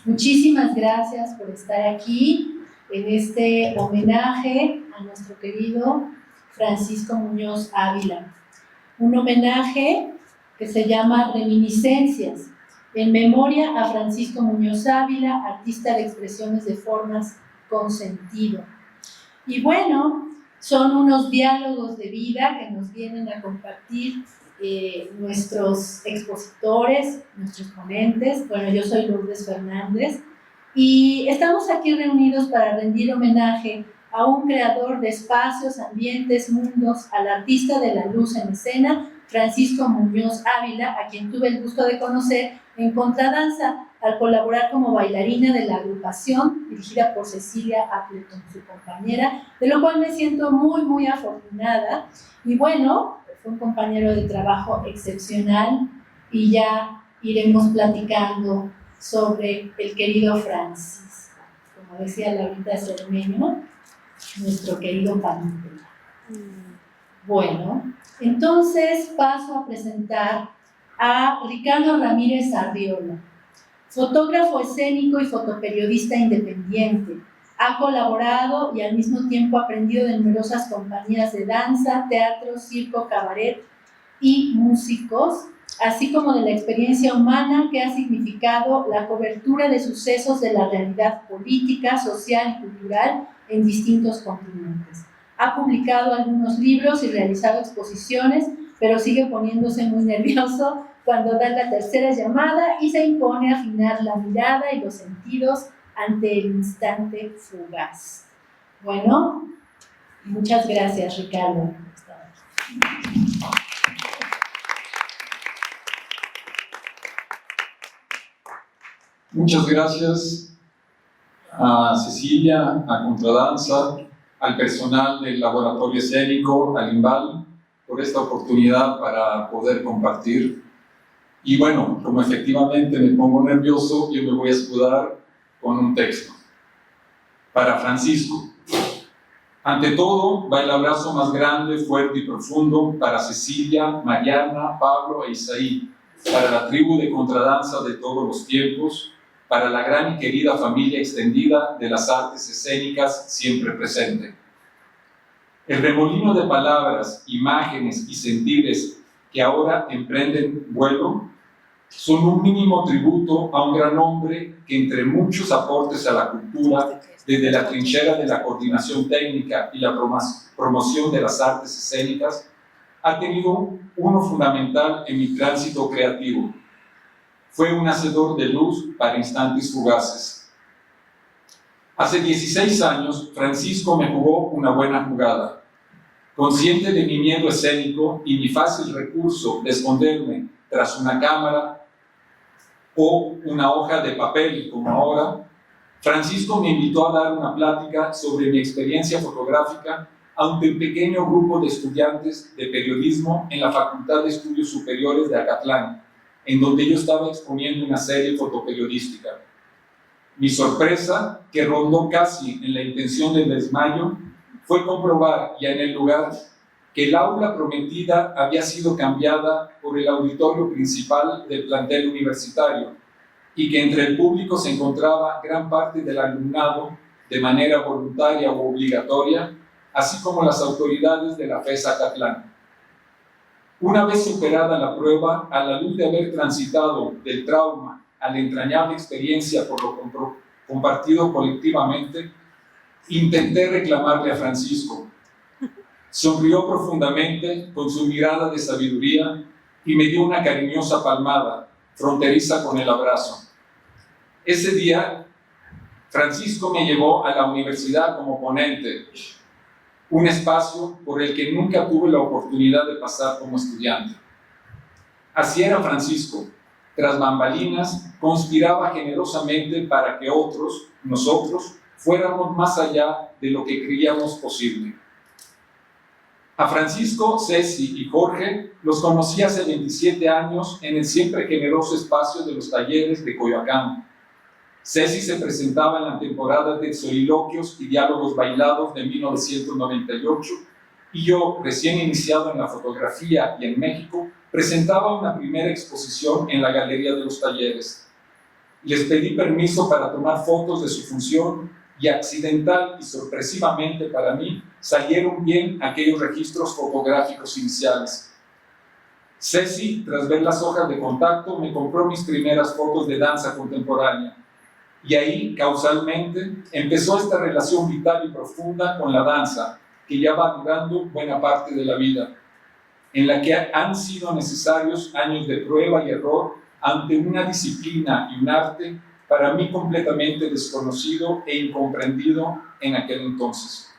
Muchísimas gracias por estar aquí en este homenaje a nuestro querido Francisco Muñoz Ávila. Un homenaje que se llama Reminiscencias, en memoria a Francisco Muñoz Ávila, artista de expresiones de formas con sentido. Y bueno, son unos diálogos de vida que nos vienen a compartir nuestros expositores, nuestros ponentes. Bueno, yo soy Lourdes Fernández y estamos aquí reunidos para rendir homenaje a un creador de espacios, ambientes, mundos, al artista de la luz en escena, Francisco Muñoz Ávila, a quien tuve el gusto de conocer en Contradanza, al colaborar como bailarina de la agrupación dirigida por Cecilia Appleton, su compañera, de lo cual me siento muy afortunada. Y bueno, fue un compañero de trabajo excepcional y ya iremos platicando sobre el querido Francisco, como decía Laurita Cermeño, nuestro querido Panintela. Bueno, entonces paso a presentar a Ricardo Ramírez Arriola, fotógrafo escénico y fotoperiodista independiente. Ha colaborado y al mismo tiempo aprendido de numerosas compañías de danza, teatro, circo, cabaret y músicos, así como de la experiencia humana que ha significado la cobertura de sucesos de la realidad política, social y cultural en distintos continentes. Ha publicado algunos libros y realizado exposiciones, pero sigue poniéndose muy nervioso cuando da la tercera llamada y se impone a afinar la mirada y los sentidos ante el instante fugaz. Bueno, muchas gracias, Ricardo. Muchas gracias a Cecilia, a Contradanza, al personal del Laboratorio Escénico, al IMBAL, por esta oportunidad para poder compartir. Y bueno, como efectivamente me pongo nervioso, yo me voy a escudar con un texto. Para Francisco. Ante todo, va el abrazo más grande, fuerte y profundo para Cecilia, Mariana, Pablo e Isaí, para la tribu de Contradanza de todos los tiempos, para la gran y querida familia extendida de las artes escénicas siempre presente. El remolino de palabras, imágenes y sentires que ahora emprenden vuelo son un mínimo tributo a un gran hombre que, entre muchos aportes a la cultura, desde la trinchera de la coordinación técnica y la promoción de las artes escénicas, ha tenido uno fundamental en mi tránsito creativo. Fue un hacedor de luz para instantes fugaces. Hace 16 años, Francisco me jugó una buena jugada. Consciente de mi miedo escénico y mi fácil recurso de esconderme tras una cámara o una hoja de papel como ahora, Francisco me invitó a dar una plática sobre mi experiencia fotográfica ante un pequeño grupo de estudiantes de periodismo en la Facultad de Estudios Superiores de Acatlán, en donde yo estaba exponiendo una serie fotoperiodística. Mi sorpresa, que rondó casi en la intención del desmayo, fue comprobar ya en el lugar que el aula prometida había sido cambiada por el auditorio principal del plantel universitario y que entre el público se encontraba gran parte del alumnado de manera voluntaria o obligatoria, así como las autoridades de la FES Acatlán. Una vez superada la prueba, a la luz de haber transitado del trauma a la entrañable experiencia por lo compartido colectivamente, intenté reclamarle a Francisco. Sonrió profundamente con su mirada de sabiduría y me dio una cariñosa palmada, fronteriza con el abrazo. Ese día, Francisco me llevó a la universidad como ponente, un espacio por el que nunca tuve la oportunidad de pasar como estudiante. Así era Francisco. Tras bambalinas, conspiraba generosamente para que otros, nosotros, fuéramos más allá de lo que creíamos posible. A Francisco, Ceci y Jorge los conocí hace 27 años en el siempre generoso espacio de los talleres de Coyoacán. Ceci se presentaba en la temporada de soliloquios y diálogos bailados de 1998 y yo, recién iniciado en la fotografía y en México, presentaba una primera exposición en la Galería de los Talleres. Les pedí permiso para tomar fotos de su función y accidental y sorpresivamente para mí salieron bien aquellos registros fotográficos iniciales. Ceci, tras ver las hojas de contacto, me compró mis primeras fotos de danza contemporánea. Y ahí, causalmente, empezó esta relación vital y profunda con la danza, que ya va durando buena parte de la vida, en la que han sido necesarios años de prueba y error ante una disciplina y un arte para mí completamente desconocido e incomprendido en aquel entonces.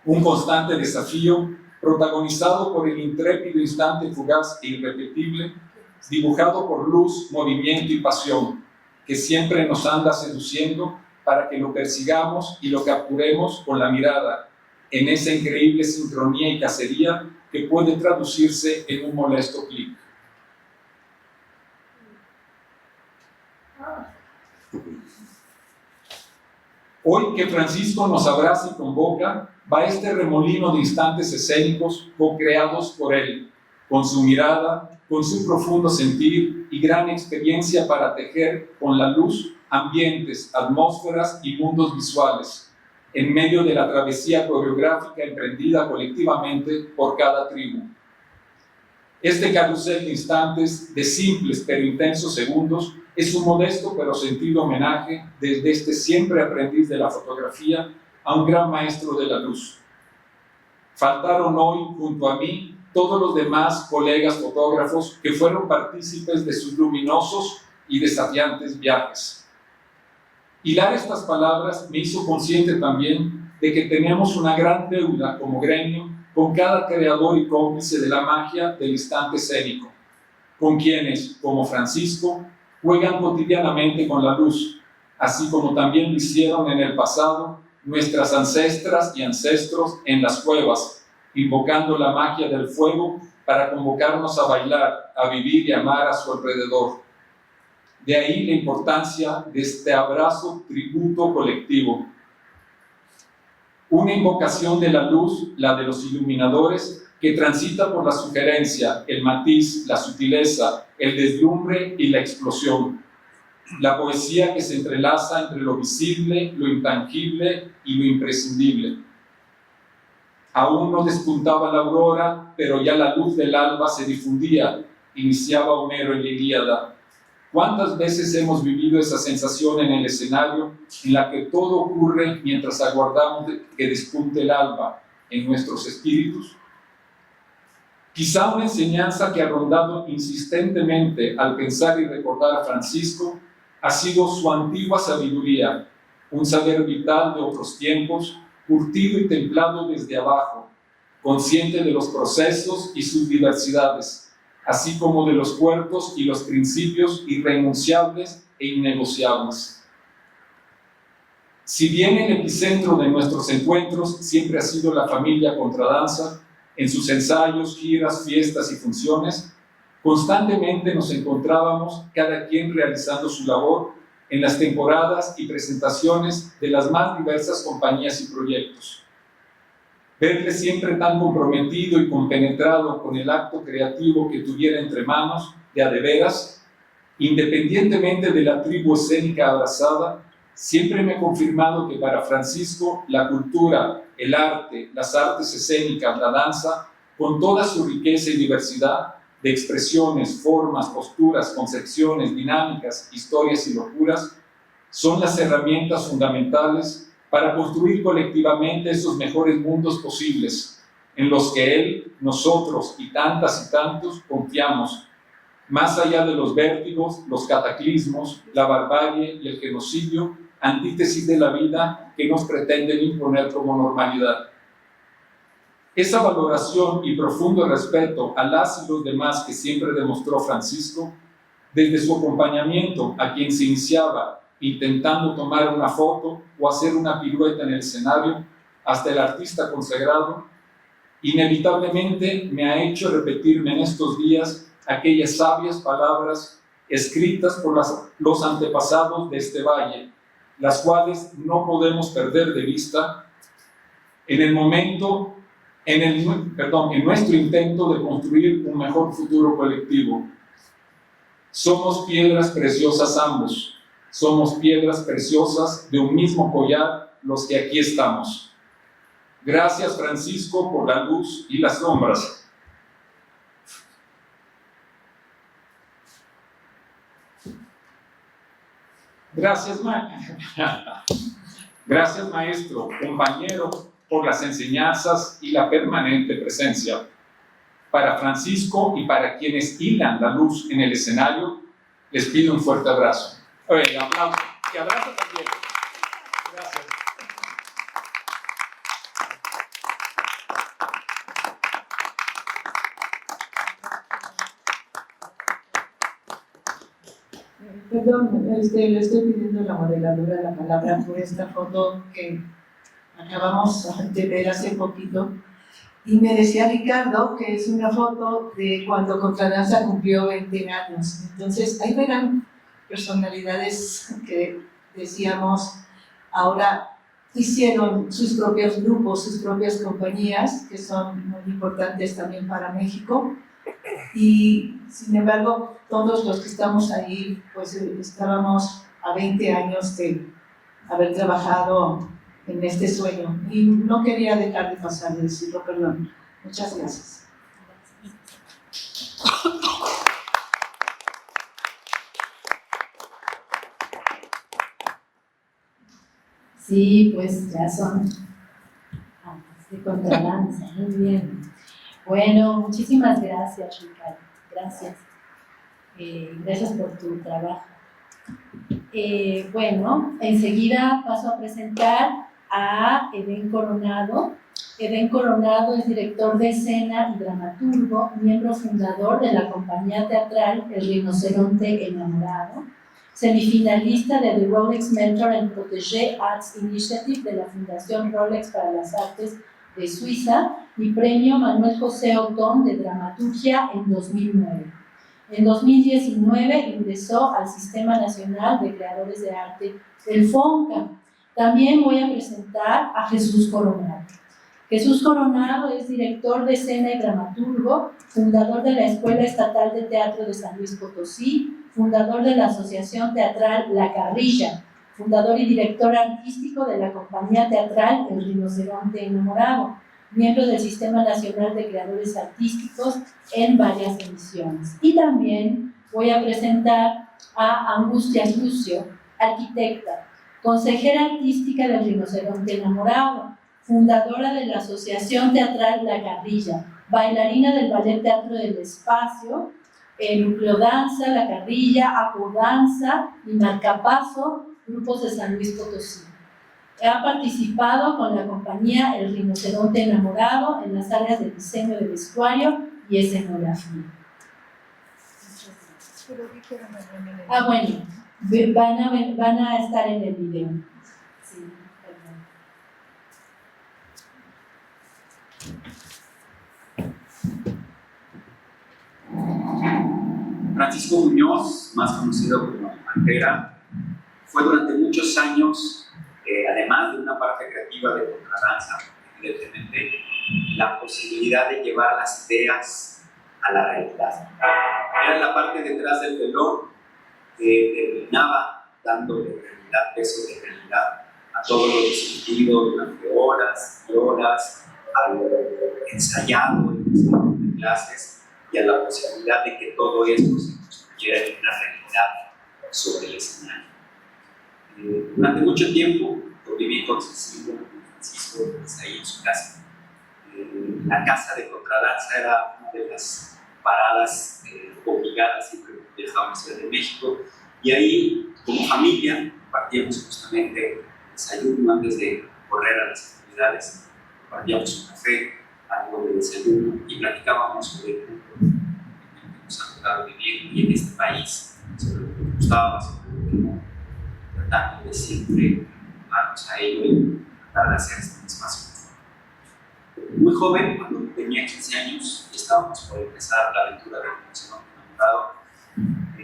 Un constante desafío protagonizado por el intrépido instante fugaz e irrepetible, dibujado por luz, movimiento y pasión, que siempre nos anda seduciendo para que lo persigamos y lo capturemos con la mirada, en esa increíble sincronía y cacería que puede traducirse en un molesto clic. Hoy que Francisco nos abraza y convoca, va este remolino de instantes escénicos co-creados por él, con su mirada, con su profundo sentir y gran experiencia para tejer con la luz ambientes, atmósferas y mundos visuales, en medio de la travesía coreográfica emprendida colectivamente por cada tribu. Este carrusel de instantes, de simples pero intensos segundos, es un modesto pero sentido homenaje desde este siempre aprendiz de la fotografía a un gran maestro de la luz. Faltaron hoy junto a mí todos los demás colegas fotógrafos que fueron partícipes de sus luminosos y desafiantes viajes. Hilar estas palabras me hizo consciente también de que tenemos una gran deuda como gremio con cada creador y cómplice de la magia del instante escénico, con quienes, como Francisco, juegan cotidianamente con la luz, así como también lo hicieron en el pasado nuestras ancestras y ancestros en las cuevas, invocando la magia del fuego para convocarnos a bailar, a vivir y amar a su alrededor. De ahí la importancia de este abrazo tributo colectivo. Una invocación de la luz, la de los iluminadores, que transita por la sugerencia, el matiz, la sutileza, el deslumbre y la explosión. La poesía que se entrelaza entre lo visible, lo intangible y lo imprescindible. Aún no despuntaba la aurora, pero ya la luz del alba se difundía, iniciaba Homero en la Ilíada. ¿Cuántas veces hemos vivido esa sensación en el escenario en la que todo ocurre mientras aguardamos que despunte el alba en nuestros espíritus? Quizá una enseñanza que ha rondado insistentemente al pensar y recordar a Francisco ha sido su antigua sabiduría, un saber vital de otros tiempos, curtido y templado desde abajo, consciente de los procesos y sus diversidades, así como de los cuerpos y los principios irrenunciables e innegociables. Si bien el epicentro de nuestros encuentros siempre ha sido la familia Contradanza, en sus ensayos, giras, fiestas y funciones, constantemente nos encontrábamos cada quien realizando su labor en las temporadas y presentaciones de las más diversas compañías y proyectos. Verle siempre tan comprometido y compenetrado con el acto creativo que tuviera entre manos, de a de veras, independientemente de la tribu escénica abrazada, siempre me ha confirmado que para Francisco la cultura, el arte, las artes escénicas, la danza, con toda su riqueza y diversidad de expresiones, formas, posturas, concepciones, dinámicas, historias y locuras, son las herramientas fundamentales para construir colectivamente esos mejores mundos posibles, en los que él, nosotros y tantas y tantos confiamos, más allá de los vértigos, los cataclismos, la barbarie y el genocidio, antítesis de la vida que nos pretenden imponer como normalidad. Esa valoración y profundo respeto a las y los demás que siempre demostró Francisco, desde su acompañamiento a quien se iniciaba intentando tomar una foto o hacer una pirueta en el escenario, hasta el artista consagrado, inevitablemente me ha hecho repetirme en estos días aquellas sabias palabras escritas por los antepasados de este valle, las cuales no podemos perder de vista en nuestro intento de construir un mejor futuro colectivo. Somos piedras preciosas ambos. Somos piedras preciosas de un mismo collar los que aquí estamos. Gracias, Francisco, por la luz y las sombras. Gracias, maestro, compañero, por las enseñanzas y la permanente presencia. Para Francisco y para quienes hilan la luz en el escenario, les pido un fuerte abrazo. Aplauso y abrazo también. Gracias. Perdón, le estoy pidiendo a la moderadora la palabra por esta foto que acabamos de ver hace poquito. Y me decía Ricardo que es una foto de cuando Contradanza cumplió 20 años. Entonces, ahí verán personalidades que decíamos ahora hicieron sus propios grupos, sus propias compañías, que son muy importantes también para México. Y sin embargo, todos los que estamos ahí, pues estábamos a 20 años de haber trabajado en este sueño. Y no quería dejar de pasar de decirlo, perdón. Muchas gracias. Sí, pues ya son de Contradanza, muy bien. Bueno, muchísimas gracias, Ricardo. Gracias. Gracias por tu trabajo. Bueno, enseguida paso a presentar a Edén Coronado. Edén Coronado es director de escena y dramaturgo, miembro fundador de la compañía teatral El Rinoceronte Enamorado, semifinalista de The Rolex Mentor and Protégé Arts Initiative de la Fundación Rolex para las Artes de Suiza y premio Manuel José Otón de Dramaturgia en 2009. En 2019 ingresó al Sistema Nacional de Creadores de Arte del FONCA. También voy a presentar a Jesús Coronado. Jesús Coronado es director de escena y dramaturgo, fundador de la Escuela Estatal de Teatro de San Luis Potosí, fundador de la Asociación Teatral La Carrilla, fundador y director artístico de la compañía teatral El Rinoceronte Enamorado, miembro del Sistema Nacional de Creadores Artísticos en varias emisiones. Y también voy a presentar a Angustias Lucio, arquitecta, consejera artística del Rinoceronte Enamorado, fundadora de la Asociación Teatral La Carrilla, bailarina del Ballet Teatro del Espacio, Nucleodanza, La Carrilla, Apodanza y Marcapaso, grupos de San Luis Potosí. Ha participado con la compañía El Rinoceronte Enamorado en las áreas de diseño de vestuario y escenografía. Bueno, van a estar en el video. Sí, perdón. Francisco Muñoz, más conocido como Pantera, fue durante muchos años, además de una parte creativa de Contradanza, evidentemente, la posibilidad de llevar las ideas a la realidad. Era la parte detrás del telón que terminaba dándole realidad, peso de realidad a todo lo discutido durante horas y horas, a lo ensayado en clases y a la posibilidad de que todo esto se construyera en una realidad sobre el escenario. Durante mucho tiempo conviví con Cecilia y Francisco ahí en su casa. La casa de Contradanza era una de las paradas obligadas siempre que viajaba a la Ciudad de México, y ahí, como familia, compartíamos justamente el desayuno antes de correr a las actividades, compartíamos un café, algo de desayuno y platicábamos sobre el mundo que nos ha tocado vivir y en este país, sobre lo que nos gustaba, sobre lo que no, tratando de siempre darnos a ello y tratar de hacer este espacio. Muy joven, cuando tenía 15 años y estábamos por empezar la aventura del Rinoceronte Enamorado,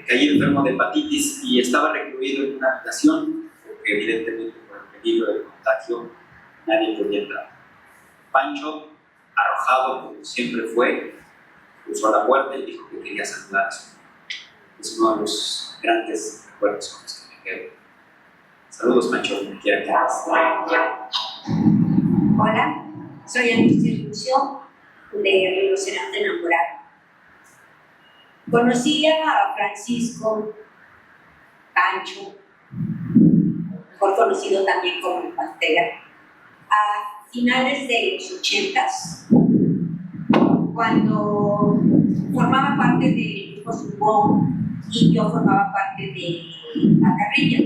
caí enfermo de hepatitis y estaba recluido en una habitación porque evidentemente por el peligro del contagio nadie podía entrar. Pancho, arrojado como siempre fue, cruzó la puerta y dijo que quería saludar a su hijo. es uno de los grandes recuerdos con los que me quedo. Saludos, Pancho, donde quiera que estés. Hola, soy Angustia Lucio, de Rinoceronte Enamorado. Conocí a Francisco Pancho, mejor conocido también como Pantera, a finales de los 80s, cuando formaba parte del grupo Zumbón y yo formaba parte de La Carrilla.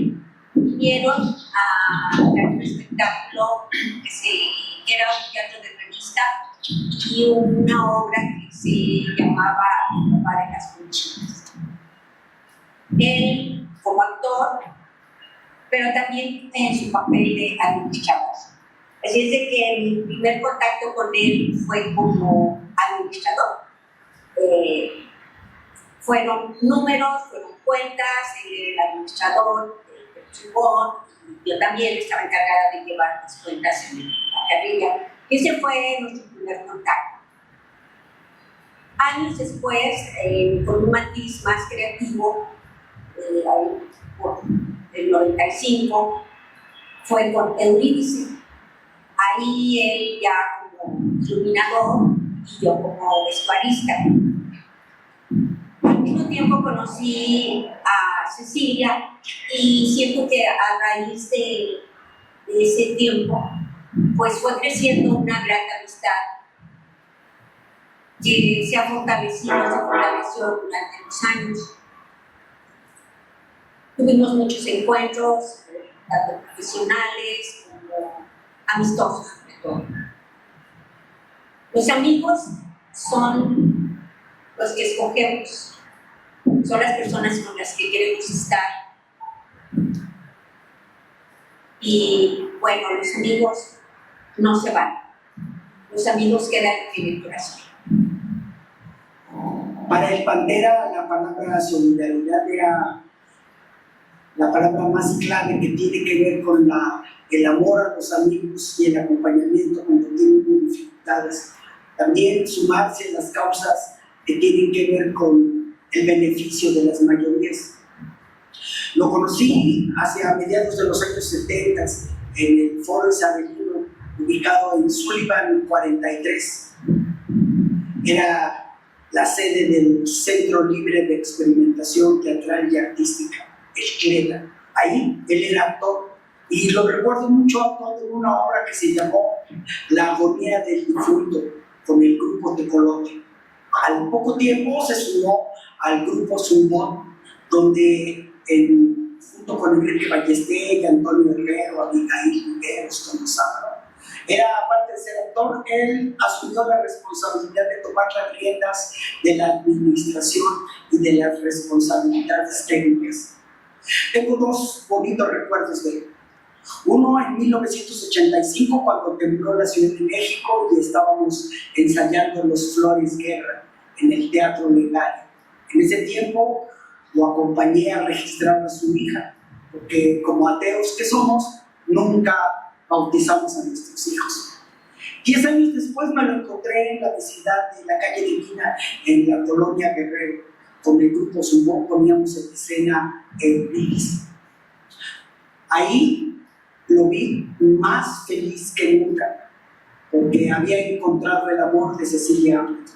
Vinieron a dar un espectáculo que era un teatro de revista y una obra que se llamaba El papá de las conchitas. Él como actor, pero también en su papel de administrador. Así es de que mi primer contacto con él fue como administrador. Fueron números, fueron cuentas, él era el administrador del Zumbón, y yo también estaba encargada de llevar las cuentas en La Carrilla. Ese fue nuestro primer contacto. Años después, con un matiz más creativo, por el 95, fue con Eurídice. Ahí él ya como iluminador y yo como vestuarista. Al mismo tiempo conocí a Cecilia y siento que a raíz de ese tiempo pues fue creciendo una gran amistad que se fortaleció durante los años. Tuvimos muchos encuentros, tanto profesionales como amistosos, sobre todo. Los amigos son los que escogemos, son las personas con las que queremos estar. Y bueno, los amigos no se van, los amigos quedan en el corazón. Para el Pantera, la palabra solidaridad era la palabra más clave que tiene que ver con el amor a los amigos y el acompañamiento cuando tienen dificultades. También sumarse a las causas que tienen que ver con el beneficio de las mayorías. Lo conocí hacia mediados de los años 70 en el Foro Isabelino, ubicado en Sullivan 43. Era la sede del Centro Libre de Experimentación Teatral y Artística, el CLETA. Ahí él era actor y lo recuerdo mucho actuando en una obra que se llamó La agonía del difunto con el grupo Tecolote. Al poco tiempo se sumó al grupo Zumbón, donde junto con Enrique Ballester, Antonio Herrero, Abigail Rigueros, Tono Sábado, aparte de ser actor, él asumió la responsabilidad de tomar las riendas de la administración y de las responsabilidades técnicas. Tengo dos bonitos recuerdos de él. Uno en 1985, cuando tembló la Ciudad de México y estábamos ensayando Los Flores Guerra en el Teatro Legal. En ese tiempo lo acompañé a registrar a su hija, porque como ateos que somos, nunca bautizamos a nuestros hijos. 10 años después me lo encontré en la vecindad de la calle Divina, en la colonia Guerrero. Con el grupo Zumbón poníamos en escena Eurídice. Ahí lo vi más feliz que nunca, porque había encontrado el amor de Cecilia Hamilton.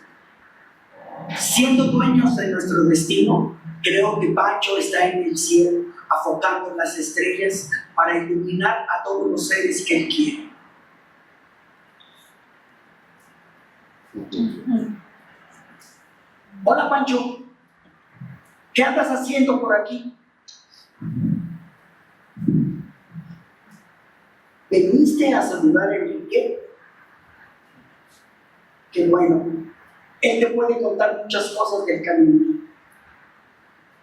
Siendo dueños de nuestro destino, creo que Pancho está en el cielo, afocando las estrellas para iluminar a todos los seres que él quiere. Hola, Pancho, ¿qué andas haciendo por aquí? ¿Veniste a saludar a Enrique? Qué bueno, él te puede contar muchas cosas del camino.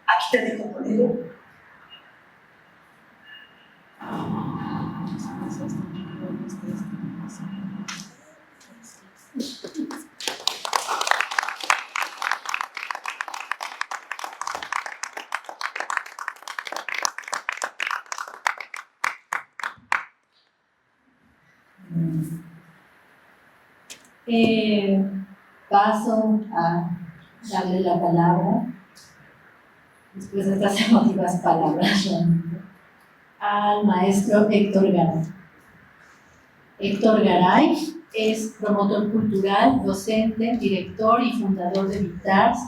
Aquí te dejo con él. Paso a darle la palabra después de estas emotivas palabras, al maestro Héctor Garay. Héctor Garay es promotor cultural, docente, director y fundador de VITARS,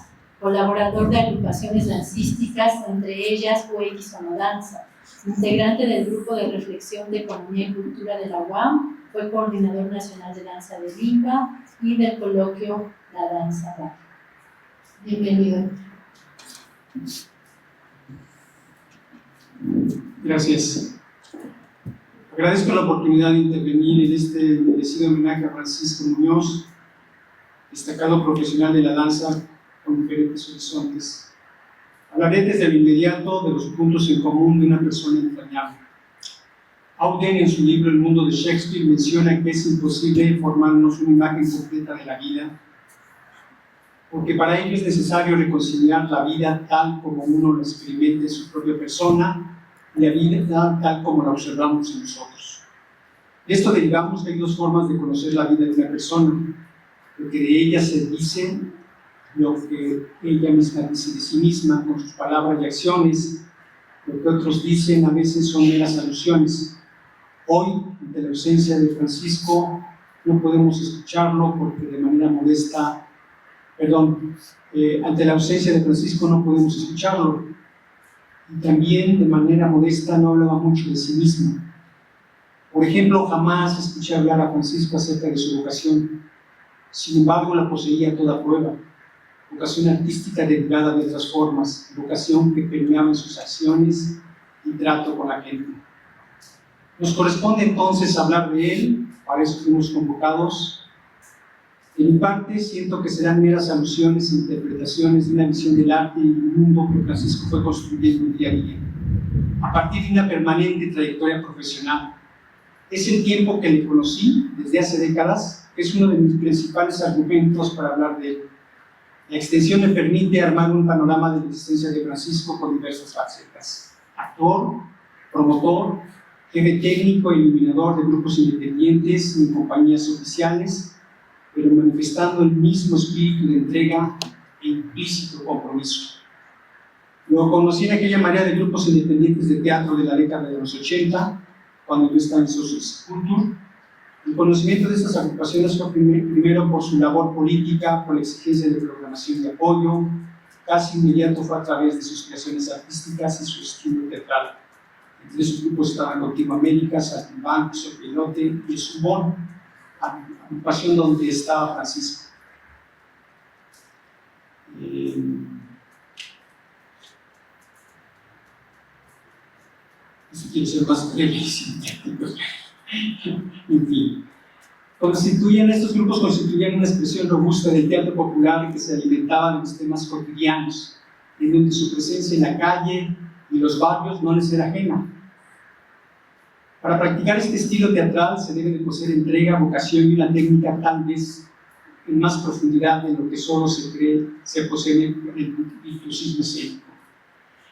colaborador de agrupaciones dancísticas, entre ellas UX Sonodanza, integrante del Grupo de Reflexión de Economía y Cultura de la UAM, fue coordinador nacional de danza de Limba y del coloquio La Danza Baja. Bienvenido. Gracias. Agradezco la oportunidad de intervenir en este merecido homenaje a Francisco Muñoz, destacado profesional de la danza con diferentes horizontes. Hablaré desde lo inmediato de los puntos en común de una persona entrañable. Auden, en su libro El mundo de Shakespeare, menciona que es imposible formarnos una imagen completa de la vida, porque para ello es necesario reconciliar la vida tal como uno la experimenta en su propia persona y la vida tal como la observamos en nosotros. De esto derivamos que hay dos formas de conocer la vida de una persona: lo que de ella se dice, lo que ella misma dice de sí misma con sus palabras y acciones. Lo que otros dicen a veces son meras alusiones. Hoy, ante la ausencia de Francisco, no podemos escucharlo porque de manera modesta, ante la ausencia de Francisco no podemos escucharlo. Y también de manera modesta no hablaba mucho de sí mismo. Por ejemplo, jamás escuché hablar a Francisco acerca de su vocación. Sin embargo, la poseía toda prueba. Vocación artística derivada de otras formas, vocación que permeaba en sus acciones y trato con la gente. Nos corresponde entonces hablar de él, para eso fuimos convocados. En mi parte, siento que serán meras alusiones e interpretaciones de una visión del arte y del mundo que Francisco fue construyendo día a día, a partir de una permanente trayectoria profesional. Es el tiempo que le conocí, desde hace décadas, que es uno de mis principales argumentos para hablar de él. La extensión me permite armar un panorama de la existencia de Francisco con diversas facetas: actor, promotor, jefe técnico e iluminador de grupos independientes y en compañías oficiales, pero manifestando el mismo espíritu de entrega e implícito compromiso. Lo conocí en aquella marea de grupos independientes de teatro de la década de los 80, cuando yo estaba en Social Culture. El conocimiento de estas agrupaciones fue primero por su labor política, por la exigencia de programación y apoyo. Casi inmediato fue a través de sus creaciones artísticas y su estilo teatral. Entre esos grupos estaban Contigo América, Saltimbanco, Sopilote y Subón, agrupación donde estaba Francisco. Si quiero ser más breve y sintético. En fin, estos grupos constituían una expresión robusta del teatro popular que se alimentaba de los temas cotidianos, en donde su presencia en la calle y los barrios no les era ajena. Para practicar este estilo teatral se debe de poseer entrega, vocación y una técnica tal vez en más profundidad de lo que solo se posee en el virtuosismo escénico.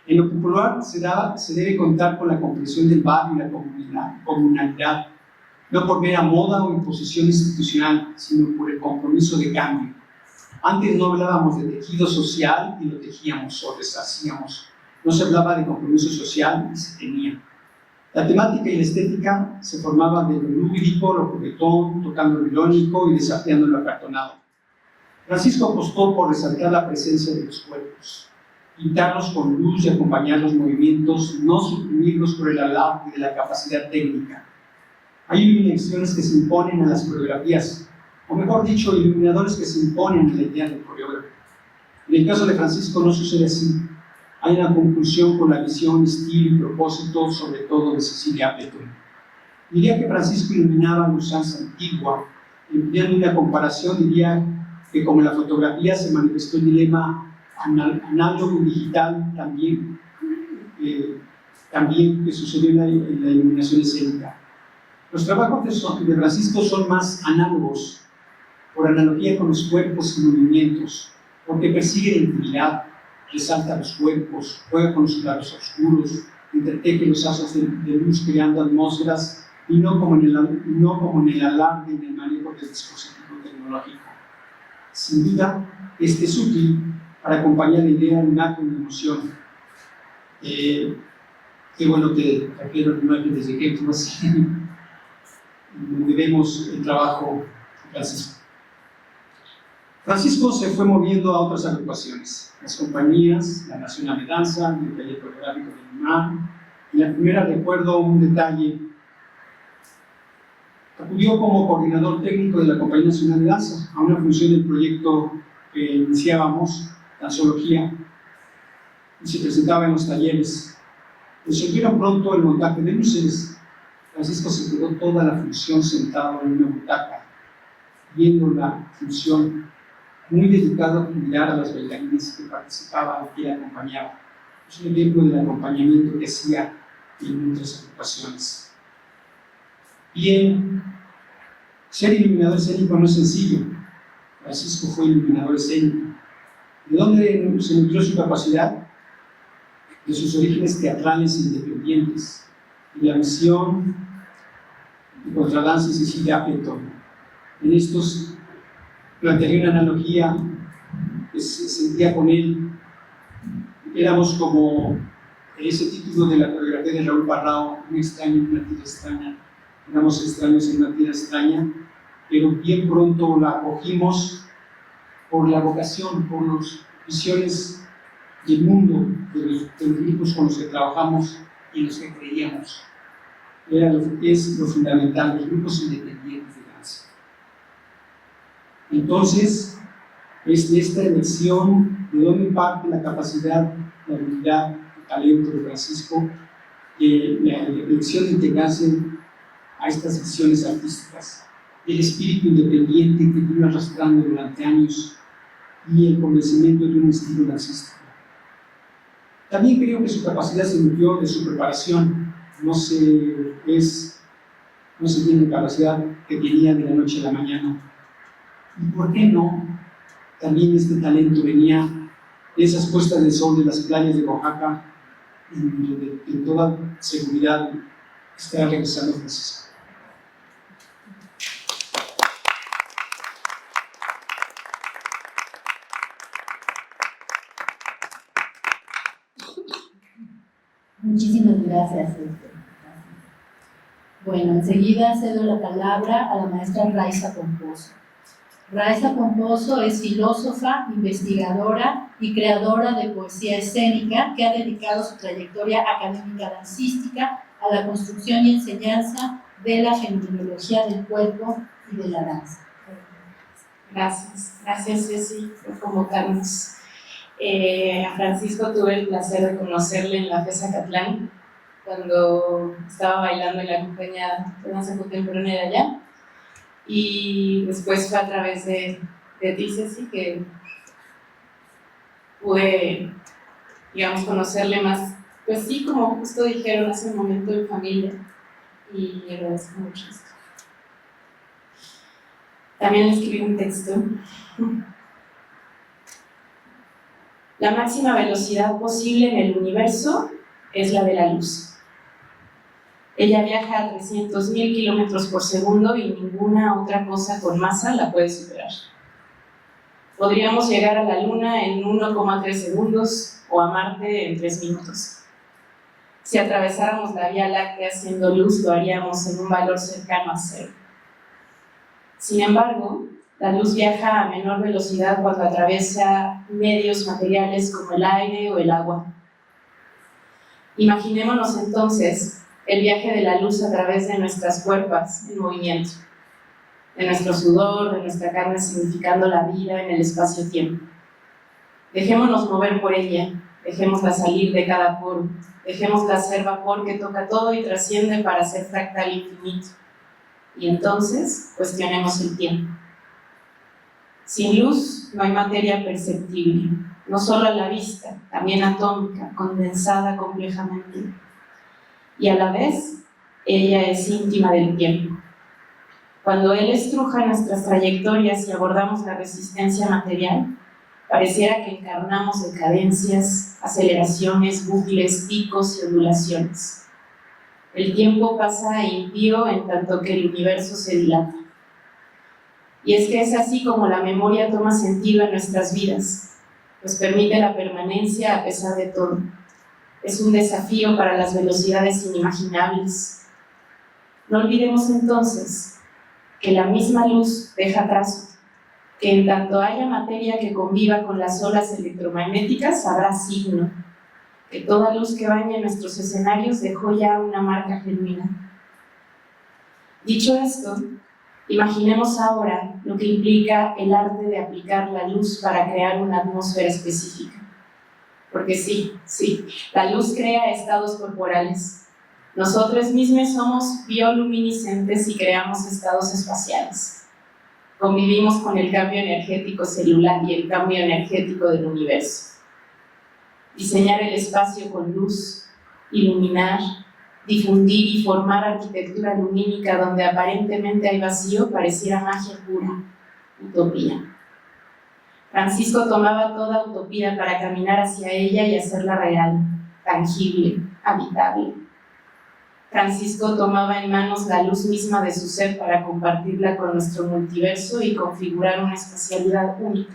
En lo popular se debe contar con la comprensión del barrio y la comunalidad, no por mera moda o imposición institucional, sino por el compromiso de cambio. Antes no hablábamos de tejido social y lo tejíamos o deshacíamos. No se hablaba de compromiso social y se tenía. La temática y la estética se formaban de lo lúdico, lo juguetón, tocando lo irónico y desafiando lo acartonado. Francisco apostó por resaltar la presencia de los cuerpos, pintarlos con luz y acompañar los movimientos, no suprimirlos por el alarde de la capacidad técnica. Hay iluminaciones que se imponen a las coreografías, o mejor dicho, iluminadores que se imponen a la idea del coreógrafo. En el caso de Francisco no sucede así. Hay una conclusión con la visión, estilo y propósito, sobre todo de Cecilia Appleton. Diría que Francisco iluminaba la usanza antigua. Empleando una comparación, diría que como en la fotografía se manifestó el dilema análogo y digital, también que sucedió en la iluminación escénica. Los trabajos de Francisco son más análogos, por analogía con los cuerpos y movimientos, porque persigue la intimidad, resalta los cuerpos, juega con los claros oscuros, entreteje los lazos de luz creando atmósferas y no como en el alarde y en el manejo del dispositivo tecnológico. Sin duda, este es útil para acompañar la idea de un acto de emoción, Qué bueno que trajeron imágenes de ejemplos donde vemos el trabajo de Francisco. Francisco se fue moviendo a otras agrupaciones, las compañías, la Nacional de Danza, el Taller Coreográfico de Lima. En la primera recuerdo un detalle. Acudió como coordinador técnico de la Compañía Nacional de Danza a una función del proyecto que iniciábamos, Danzología, y se presentaba en los talleres. Resolvieron pronto el montaje de luces. Francisco se quedó toda la función sentado en una butaca, viendo la función, muy dedicado a mirar a las bailarines que participaban y que le acompañaban. Es un ejemplo del acompañamiento que hacía en otras agrupaciones. Bien, ser iluminador escénico no es sencillo. Francisco fue iluminador escénico. ¿De dónde se nutrió su capacidad? De sus orígenes teatrales independientes y la visión de Contradanza y Cecilia Appleton. En estos plantearía una analogía que se sentía con él. Éramos como ese título de la coreografía de Raúl Parrao, un extraño en una tierra extraña. Éramos extraños en una tierra extraña, pero bien pronto la acogimos por la vocación, por las visiones del mundo, de los grupos con los que trabajamos y en los que creíamos. Es lo fundamental, los grupos independientes de danza. Entonces, es de esta elección de dónde parte la capacidad, la habilidad, el talento de Francisco, la elección de integrarse a estas visiones artísticas, el espíritu independiente que vino arrastrando durante años y el convencimiento de un estilo dancístico. También creo que su capacidad se nutrió de su preparación. No se tiene capacidad que tenía de la noche a la mañana. ¿Y por qué no? También este talento venía de esas puestas de sol de las playas de Oaxaca, donde en toda seguridad está regresando Francisco. Muchísimas gracias. Bueno, enseguida cedo la palabra a la maestra Raiza Pomposo. Raiza Pomposo es filósofa, investigadora y creadora de poesía escénica que ha dedicado su trayectoria académica dancística a la construcción y enseñanza de la fenomenología del cuerpo y de la danza. Gracias Ceci por convocarnos. A Francisco tuve el placer de conocerle en la FES Acatlán cuando estaba bailando en la compañía de danza contemporánea de allá, y después fue a través de ti, Ceci, que pude, digamos, conocerle más, pues sí, como justo dijeron hace un momento, en familia, y le agradezco mucho esto. También le escribí un texto. La máxima velocidad posible en el universo es la de la luz. Ella viaja a 300.000 kilómetros por segundo y ninguna otra cosa con masa la puede superar. Podríamos llegar a la Luna en 1,3 segundos o a Marte en 3 minutos. Si atravesáramos la Vía Láctea haciendo luz, lo haríamos en un valor cercano a cero. Sin embargo, la luz viaja a menor velocidad cuando atraviesa medios materiales como el aire o el agua. Imaginémonos entonces el viaje de la luz a través de nuestras cuerpas en movimiento, de nuestro sudor, de nuestra carne significando la vida en el espacio-tiempo. Dejémonos mover por ella, dejémosla salir de cada poro, dejémosla ser vapor que toca todo y trasciende para ser fractal infinito. Y entonces cuestionemos el tiempo. Sin luz no hay materia perceptible, no solo a la vista, también atómica, condensada complejamente. Y a la vez, ella es íntima del tiempo. Cuando él estruja nuestras trayectorias y abordamos la resistencia material, pareciera que encarnamos decadencias, aceleraciones, bucles, picos y ondulaciones. El tiempo pasa impío en tanto que el universo se dilata. Y es que es así como la memoria toma sentido en nuestras vidas, pues permite la permanencia a pesar de todo. es un desafío para las velocidades inimaginables. No olvidemos entonces que la misma luz deja trazo, que en tanto haya materia que conviva con las olas electromagnéticas, habrá signo, que toda luz que bañe nuestros escenarios dejó ya una marca genuina. Dicho esto, imaginemos ahora lo que implica el arte de aplicar la luz para crear una atmósfera específica. Porque sí, la luz crea estados corporales. Nosotros mismos somos bioluminiscentes y creamos estados espaciales. Convivimos con el cambio energético celular y el cambio energético del universo. Diseñar el espacio con luz, iluminar, difundir y formar arquitectura lumínica donde aparentemente hay vacío pareciera magia pura, utopía. Francisco tomaba toda utopía para caminar hacia ella y hacerla real, tangible, habitable. Francisco tomaba en manos la luz misma de su ser para compartirla con nuestro multiverso y configurar una espacialidad única.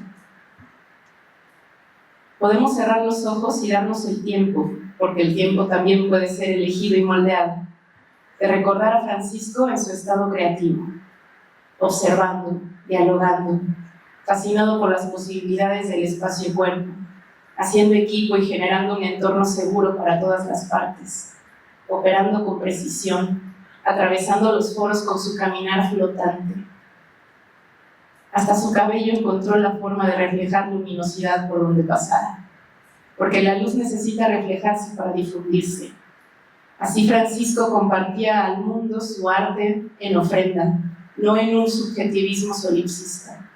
Podemos cerrar los ojos y darnos el tiempo, porque el tiempo también puede ser elegido y moldeado, de recordar a Francisco en su estado creativo, observando, dialogando, fascinado por las posibilidades del espacio-cuerpo, haciendo equipo y generando un entorno seguro para todas las partes, operando con precisión, atravesando los foros con su caminar flotante. Hasta su cabello encontró la forma de reflejar luminosidad por donde pasara, porque la luz necesita reflejarse para difundirse. Así Francisco compartía al mundo su arte en ofrenda, no en un subjetivismo solipsista.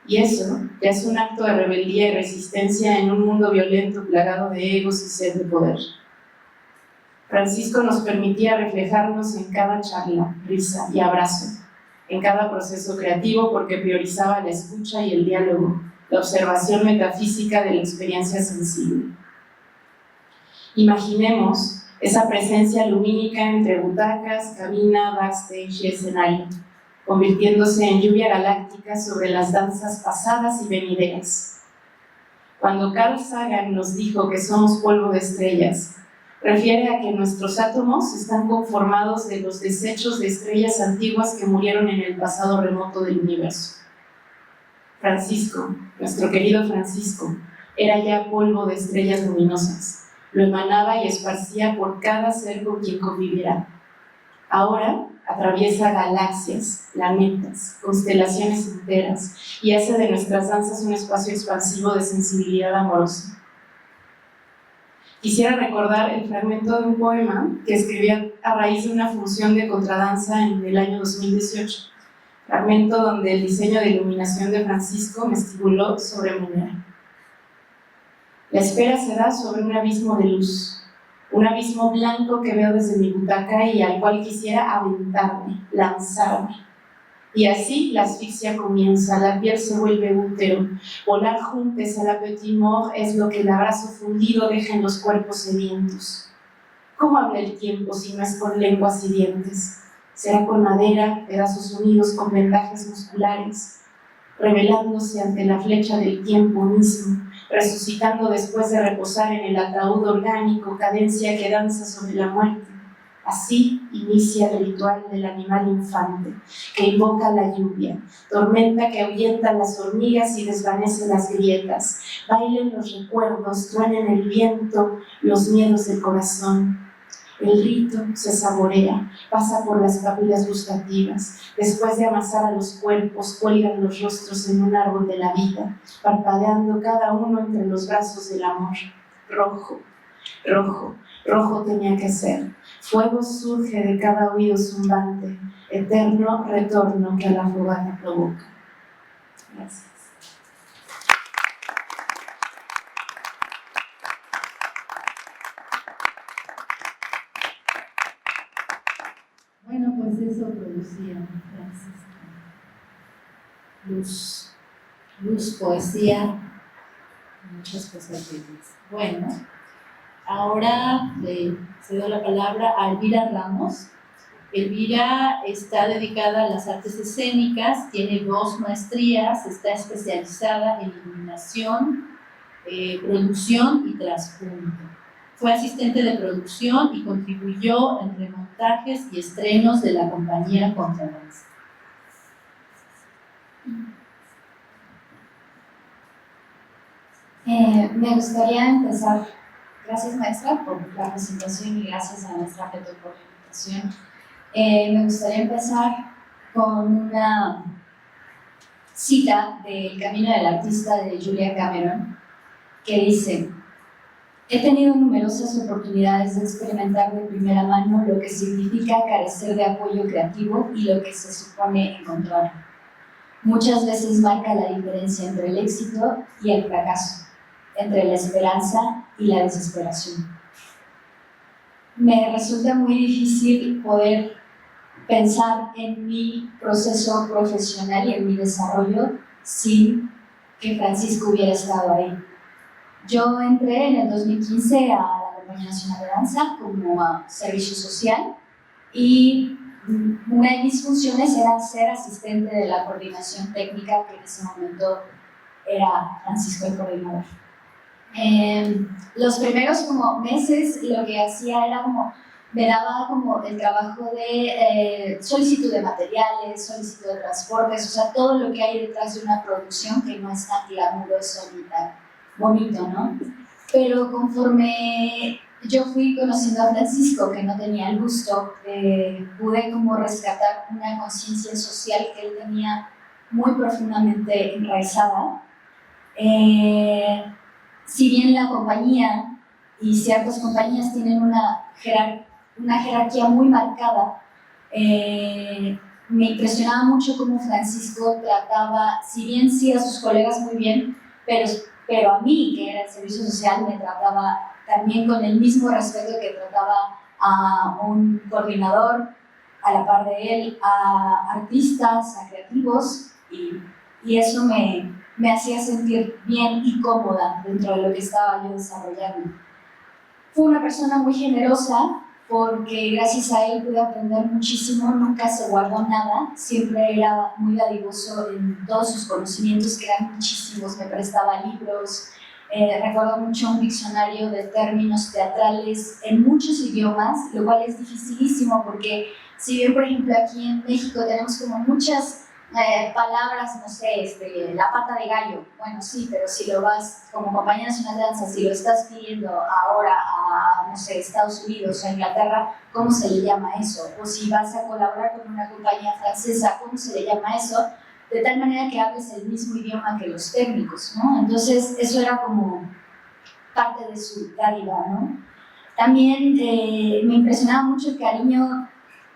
Y eso ya es un acto de rebeldía y resistencia en un mundo violento plagado de egos y sed de poder. Francisco nos permitía reflejarnos en cada charla, risa y abrazo, en cada proceso creativo porque priorizaba la escucha y el diálogo, la observación metafísica de la experiencia sensible. Imaginemos esa presencia lumínica entre butacas, cabina, backstage y escenario, convirtiéndose en lluvia galáctica sobre las danzas pasadas y venideras. Cuando Carl Sagan nos dijo que somos polvo de estrellas, refiere a que nuestros átomos están conformados de los desechos de estrellas antiguas que murieron en el pasado remoto del universo. Francisco, nuestro querido Francisco, era ya polvo de estrellas luminosas, lo emanaba y esparcía por cada ser con quien conviviera. Ahora atraviesa galaxias, planetas, constelaciones enteras y hace de nuestras danzas un espacio expansivo de sensibilidad amorosa. Quisiera recordar el fragmento de un poema que escribí a raíz de una función de contradanza en el año 2018, fragmento donde el diseño de iluminación de Francisco me estimuló sobremanera. La espera se da sobre un abismo de luz, un abismo blanco que veo desde mi butaca y al cual quisiera aventarme, lanzarme. Y así la asfixia comienza, la piel se vuelve útero, volar juntos a la petit mort es lo que el abrazo fundido deja en los cuerpos sedientos. ¿Cómo habla el tiempo si no es con lenguas y dientes? Será con madera, pedazos unidos con vendajes musculares, revelándose ante la flecha del tiempo mismo, resucitando después de reposar en el ataúd orgánico, cadencia que danza sobre la muerte. Así inicia el ritual del animal infante, que invoca la lluvia, tormenta que ahuyenta las hormigas y desvanece las grietas, bailen los recuerdos, truenen el viento, los miedos del corazón. El rito se saborea, pasa por las papilas gustativas, después de amasar a los cuerpos, cuelgan los rostros en un árbol de la vida, parpadeando cada uno entre los brazos del amor. Rojo, rojo, rojo tenía que ser. Fuego surge de cada oído zumbante, eterno retorno que a la fogata provoca. Gracias. Bueno, pues eso producía Francisco. Luz, poesía, muchas cosas bellas. Bueno, ahora le cedo la palabra a Elvira Ramos. Elvira está dedicada a las artes escénicas, tiene 2 maestrías, está especializada en iluminación, producción y traspunto. Fue asistente de producción y contribuyó en remontajes y estrenos de la compañía Contradanza. Me gustaría empezar, gracias maestra por la presentación y gracias a maestra Peto por la invitación. Me gustaría empezar con una cita del Camino del Artista de Julia Cameron, que dice: he tenido numerosas oportunidades de experimentar de primera mano lo que significa carecer de apoyo creativo y lo que se supone encontrar. Muchas veces marca la diferencia entre el éxito y el fracaso, entre la esperanza y la desesperación. Me resulta muy difícil poder pensar en mi proceso profesional y en mi desarrollo sin que Francisco hubiera estado ahí. Yo entré en el 2015 a la Compañía Nacional de Danza como servicio social y una de mis funciones era ser asistente de la coordinación técnica, que en ese momento era Francisco el coordinador. Los primeros como meses lo que hacía era como, me daba como el trabajo de solicitud de materiales, solicitud de transportes, o sea, todo lo que hay detrás de una producción que no es tan glamuroso ni tan bonito, ¿no? Pero conforme yo fui conociendo a Francisco, que no tenía el gusto, pude como rescatar una conciencia social que él tenía muy profundamente enraizada. Si bien la compañía y ciertas compañías tienen una jerarquía muy marcada, me impresionaba mucho cómo Francisco trataba, si bien sí a sus colegas muy bien, pero a mí, que era el servicio social, me trataba también con el mismo respeto que trataba a un coordinador, a la par de él, a artistas, a creativos, y eso me hacía sentir bien y cómoda dentro de lo que estaba yo desarrollando. Fue una persona muy generosa porque gracias a él pude aprender muchísimo, nunca se guardó nada, siempre era muy dadivoso en todos sus conocimientos, que eran muchísimos, me prestaba libros, recuerdo mucho un diccionario de términos teatrales en muchos idiomas, lo cual es dificilísimo porque si bien, por ejemplo, aquí en México tenemos como muchas palabras, no sé, la pata de gallo, bueno, sí, pero si lo vas como Compañía Nacional de Danza, si lo estás pidiendo ahora a, no sé, Estados Unidos o Inglaterra, ¿cómo se le llama eso? O si vas a colaborar con una compañía francesa, ¿cómo se le llama eso? De tal manera que hables el mismo idioma que los técnicos, ¿no? Entonces, eso era como parte de su dádiva, ¿no? También me impresionaba mucho el cariño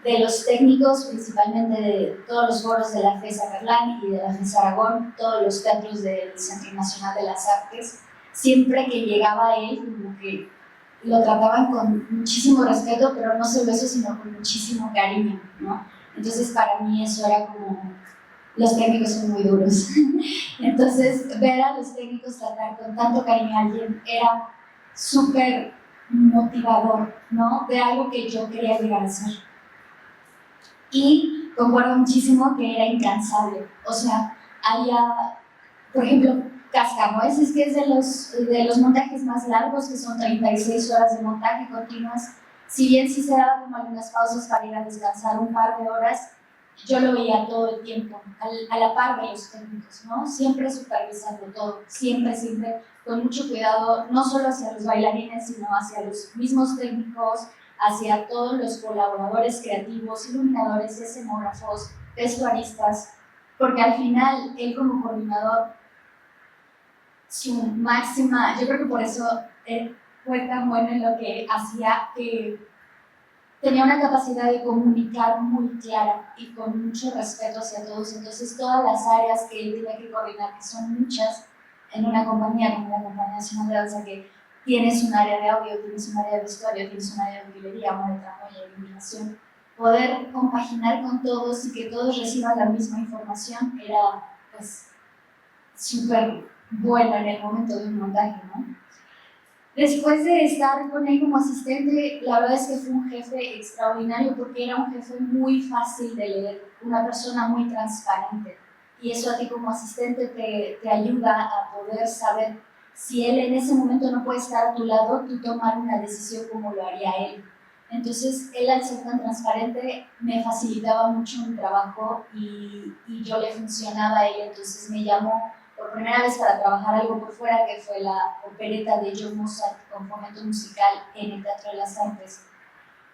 de los técnicos, principalmente de todos los foros de la FES Acarlán y de la FES Aragón, todos los teatros del Centro Nacional de las Artes. Siempre que llegaba él, como que lo trataban con muchísimo respeto, pero no solo eso, sino con muchísimo cariño, ¿no? Entonces, para mí eso era como, los técnicos son muy duros. Entonces, ver a los técnicos tratar con tanto cariño a alguien era súper motivador, ¿no? De algo que yo quería llegar a ser. Y concuerdo muchísimo que era incansable. O sea, había, por ejemplo, Cascanueces, que es de los montajes más largos, que son 36 horas de montaje continuas. Si bien sí se daban como algunas pausas para ir a descansar un par de horas, yo lo veía todo el tiempo, a la par de los técnicos, ¿no? Siempre supervisando todo, siempre con mucho cuidado, no solo hacia los bailarines, sino hacia los mismos técnicos, hacia todos los colaboradores creativos, iluminadores, escenógrafos, vestuaristas, porque al final él como coordinador, su máxima, yo creo que por eso fue tan bueno en lo que hacía, que tenía una capacidad de comunicar muy clara y con mucho respeto hacia todos. Entonces todas las áreas que él tenía que coordinar, que son muchas en una compañía como la Compañía Nacional de Danza, que tienes un área de audio, tienes un área de vestuario, tienes un área de utilería, una de tramoya, iluminación, poder compaginar con todos y que todos reciban la misma información era pues súper bueno en el momento de un montaje, ¿no? Después de estar con él como asistente, la verdad es que fue un jefe extraordinario porque era un jefe muy fácil de leer, una persona muy transparente, y eso a ti como asistente te ayuda a poder saber si él en ese momento no puede estar a tu lado, tú tomar una decisión como lo haría él. Entonces, él al ser tan transparente me facilitaba mucho mi trabajo y yo le funcionaba a él. Entonces me llamó por primera vez para trabajar algo por fuera, que fue la opereta de John Mozart con fomento musical en el Teatro de las Artes.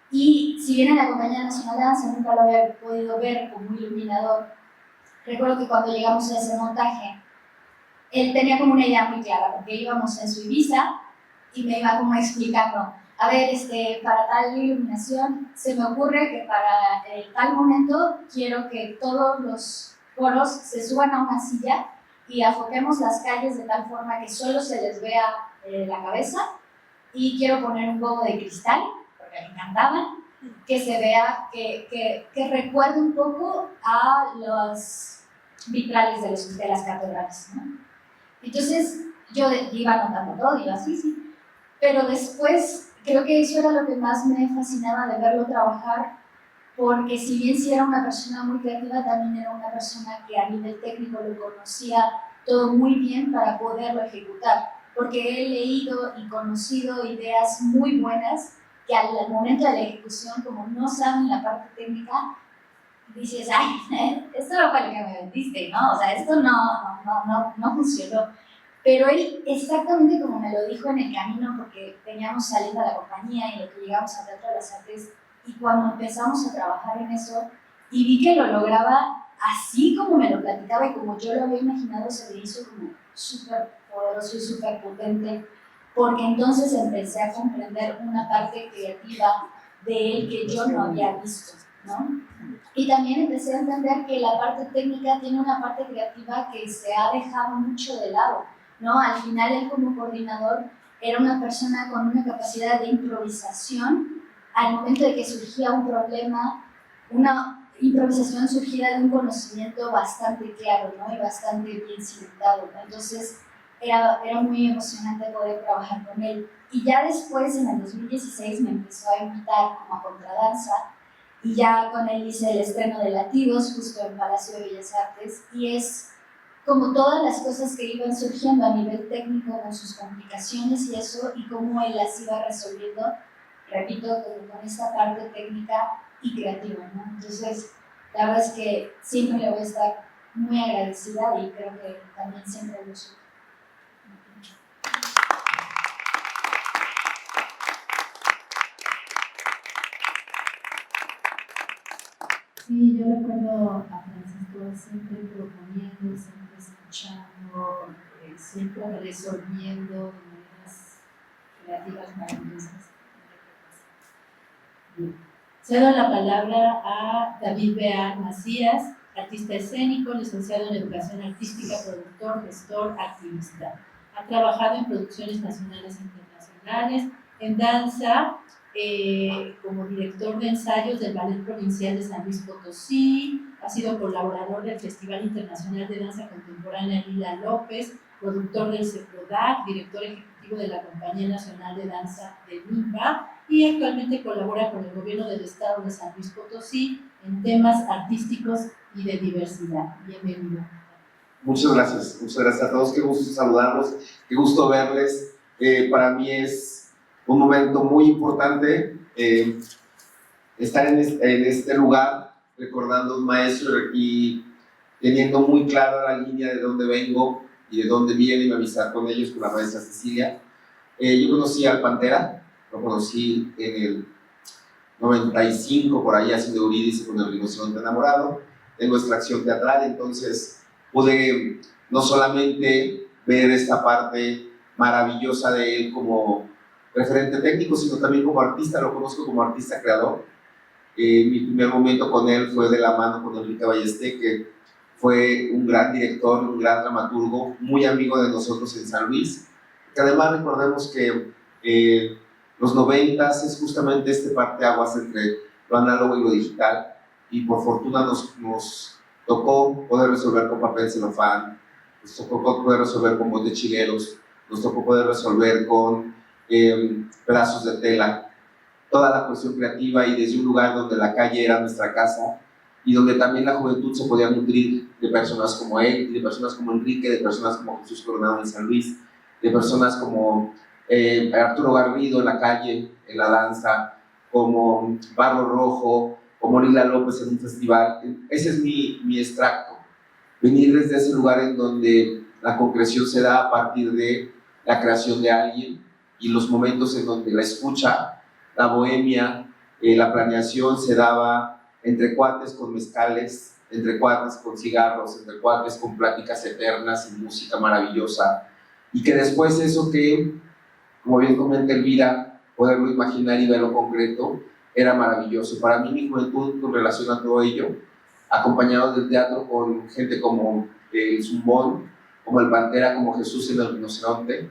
Y si bien en la Compañía Nacional de Danza nunca lo había podido ver como iluminador, recuerdo que cuando llegamos a ese montaje, él tenía como una idea muy clara, porque íbamos en su Ibiza y me iba como explicando, a ver, para tal iluminación se me ocurre que para tal momento quiero que todos los coros se suban a una silla y afoquemos las calles de tal forma que solo se les vea la cabeza, y quiero poner un globo de cristal, porque me encantaban, que se vea, que recuerde un poco a los vitrales de las catedrales, ¿no? Entonces yo iba anotando todo, iba así, sí, pero después creo que eso era lo que más me fascinaba de verlo trabajar, porque si bien sí era una persona muy creativa, también era una persona que a nivel técnico lo conocía todo muy bien para poderlo ejecutar, porque he leído y conocido ideas muy buenas que al momento de la ejecución, como no saben la parte técnica, dices, ay, esto no fue lo que me vendiste, ¿no? O sea, esto no funcionó. Pero él, exactamente como me lo dijo en el camino, porque veníamos saliendo a la compañía y lo que llegamos al Teatro de las Artes, y cuando empezamos a trabajar en eso, y vi que lo lograba así como me lo platicaba y como yo lo había imaginado, se me hizo como súper poderoso y súper potente, porque entonces empecé a comprender una parte creativa de él que yo no había visto, ¿no? Y también empecé a entender que la parte técnica tiene una parte creativa que se ha dejado mucho de lado, ¿no? Al final él como coordinador era una persona con una capacidad de improvisación al momento de que surgía un problema, una improvisación surgida de un conocimiento bastante claro, ¿no? Y bastante bien cimentado, ¿no? Entonces era muy emocionante poder trabajar con él. Y ya después, en el 2016, me empezó a invitar como a contradanza, y ya con él hice el estreno de Latidos justo en Palacio de Bellas Artes, y es como todas las cosas que iban surgiendo a nivel técnico con sus complicaciones y eso, y cómo él las iba resolviendo, repito, como con esta parte técnica y creativa, ¿no? Entonces, la verdad es que siempre le voy a estar muy agradecida, y creo que también siempre lo soy. Sí, yo recuerdo a Francisco siempre proponiendo, siempre escuchando, siempre resolviendo de maneras creativas maravillosas. Bien. Cedo la palabra a David Bear Macías, artista escénico, licenciado en Educación Artística, productor, gestor, activista. Ha trabajado en producciones nacionales e internacionales, en danza, como director de ensayos del Ballet Provincial de San Luis Potosí, ha sido colaborador del Festival Internacional de Danza Contemporánea Lila López, productor del CEPRODAC, director ejecutivo de la Compañía Nacional de Danza de Limba, y actualmente colabora con el gobierno del estado de San Luis Potosí en temas artísticos y de diversidad. Bienvenido. Muchas gracias a todos, qué gusto saludarlos, qué gusto verles. Para mí es un momento muy importante estar en este lugar recordando a un maestro y teniendo muy clara la línea de dónde vengo y de dónde viene, y me avisar con ellos, con la maestra Cecilia. Yo conocí al Pantera, lo conocí en el 95, por ahí haciendo Eurídice con el Rinoceronte Enamorado. Tengo extracción teatral, entonces pude no solamente ver esta parte maravillosa de él como referente técnico, sino también como artista. Lo conozco como artista creador. Mi primer momento con él fue de la mano con Enrique Ballester, que fue un gran director, un gran dramaturgo, muy amigo de nosotros en San Luis. Que además recordemos que los 90s es justamente este parteaguas entre lo análogo y lo digital, y por fortuna nos tocó poder resolver con papel celofán, nos tocó poder resolver con botes chileros, nos tocó poder resolver con pedazos de tela, toda la cuestión creativa, y desde un lugar donde la calle era nuestra casa y donde también la juventud se podía nutrir de personas como él, y de personas como Enrique, de personas como Jesús Coronado en San Luis. de personas como Arturo Garrido en la calle, en la danza, como Barro Rojo, como Lila López en un festival. Ese es mi extracto. Venir desde ese lugar en donde la concreción se da a partir de la creación de alguien y los momentos en donde la escucha, la bohemia, la planeación se daba entre cuates con mezcales, entre cuates con cigarros, entre cuates con pláticas eternas y música maravillosa. Y que después eso que, como bien comenta Elvira, poderlo imaginar y verlo concreto, era maravilloso. Para mí mi juventud con relación a todo ello, acompañado del teatro con gente como el Zumbón, como el Pantera, como Jesús en el Rinoceronte,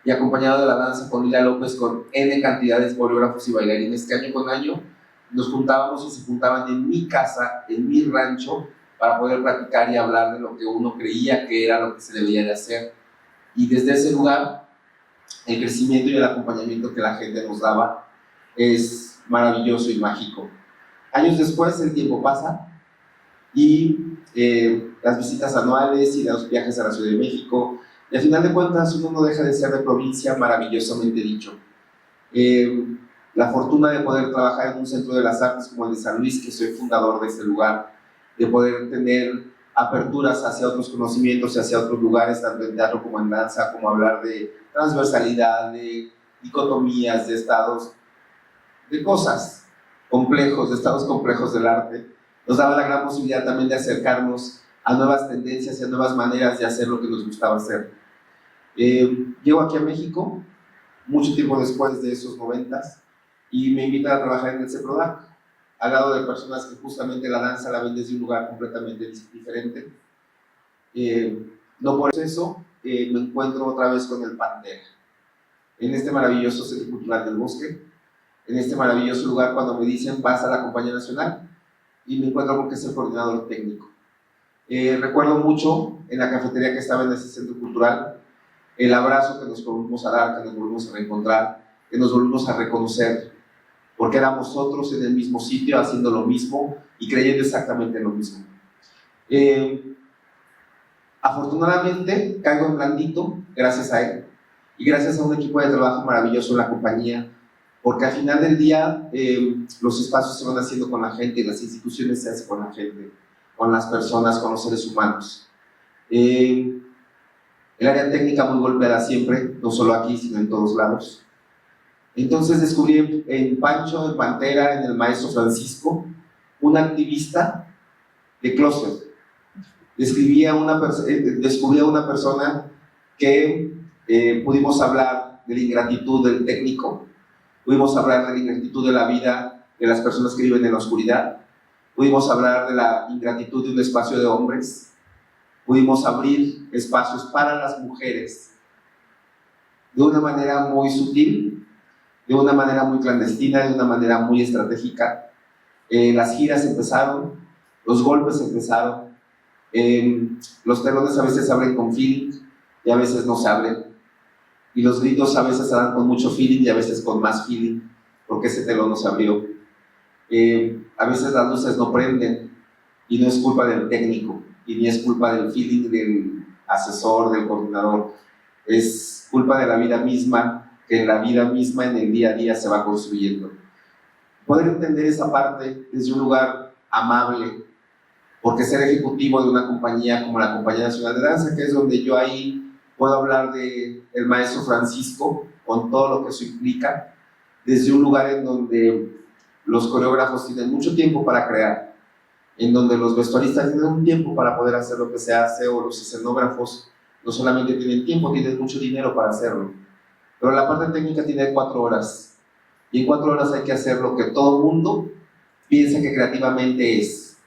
y acompañado de la danza con Lila López, con N cantidades de coreógrafos y bailarines que año con año nos juntábamos y se juntaban en mi casa, en mi rancho, para poder platicar y hablar de lo que uno creía que era lo que se debía de hacer. Y desde ese lugar, el crecimiento y el acompañamiento que la gente nos daba es maravilloso y mágico. Años después, el tiempo pasa y las visitas anuales y los viajes a la Ciudad de México, y al final de cuentas uno no deja de ser de provincia, maravillosamente dicho. La fortuna de poder trabajar en un centro de las artes como el de San Luis, que soy fundador de este lugar, de poder tener aperturas hacia otros conocimientos y hacia otros lugares, tanto en teatro como en danza, como hablar de transversalidad, de dicotomías, de estados, de cosas complejos, de estados complejos del arte, nos daba la gran posibilidad también de acercarnos a nuevas tendencias y a nuevas maneras de hacer lo que nos gustaba hacer. Llego aquí a México, mucho tiempo después de esos 90s, y me invitan a trabajar en el CEPRODAC, al lado de personas que justamente la danza la ven desde un lugar completamente diferente. No por eso me encuentro otra vez con el Pantera, en este maravilloso Centro Cultural del Bosque, en este maravilloso lugar cuando me dicen vas a la Compañía Nacional, y me encuentro con que es el coordinador técnico. Recuerdo mucho en la cafetería que estaba en ese centro cultural, el abrazo que nos volvimos a dar, que nos volvimos a reencontrar, que nos volvimos a reconocer, porque éramos otros en el mismo sitio, haciendo lo mismo y creyendo exactamente lo mismo. Afortunadamente, caigo en blandito gracias a él y gracias a un equipo de trabajo maravilloso en la compañía, porque al final del día los espacios se van haciendo con la gente y las instituciones se hacen con la gente, con las personas, con los seres humanos. El área técnica muy golpeada siempre, no solo aquí, sino en todos lados. Entonces descubrí en Pancho, en Pantera, en el maestro Francisco, un activista de closet. Descubrí a una persona que pudimos hablar de la ingratitud del técnico, pudimos hablar de la ingratitud de la vida de las personas que viven en la oscuridad, pudimos hablar de la ingratitud de un espacio de hombres, pudimos abrir espacios para las mujeres de una manera muy sutil, de una manera muy clandestina, de una manera muy estratégica. Las giras empezaron, los golpes empezaron, los telones a veces se abren con feeling y a veces no se abren, y los gritos a veces se dan con mucho feeling y a veces con más feeling, porque ese telón no se abrió. A veces las luces no prenden y no es culpa del técnico y ni es culpa del feeling del asesor, del coordinador, es culpa de la vida misma, que en la vida misma, en el día a día se va construyendo. Poder entender esa parte desde un lugar amable, porque ser ejecutivo de una compañía como la Compañía Nacional de Danza, que es donde yo ahí puedo hablar del maestro Francisco, con todo lo que eso implica, desde un lugar en donde los coreógrafos tienen mucho tiempo para crear, en donde los vestuaristas tienen un tiempo para poder hacer lo que se hace, o los escenógrafos no solamente tienen tiempo, tienen mucho dinero para hacerlo. Pero la parte técnica tiene 4 horas, y en 4 horas hay que hacer lo que todo mundo piensa que creativamente es,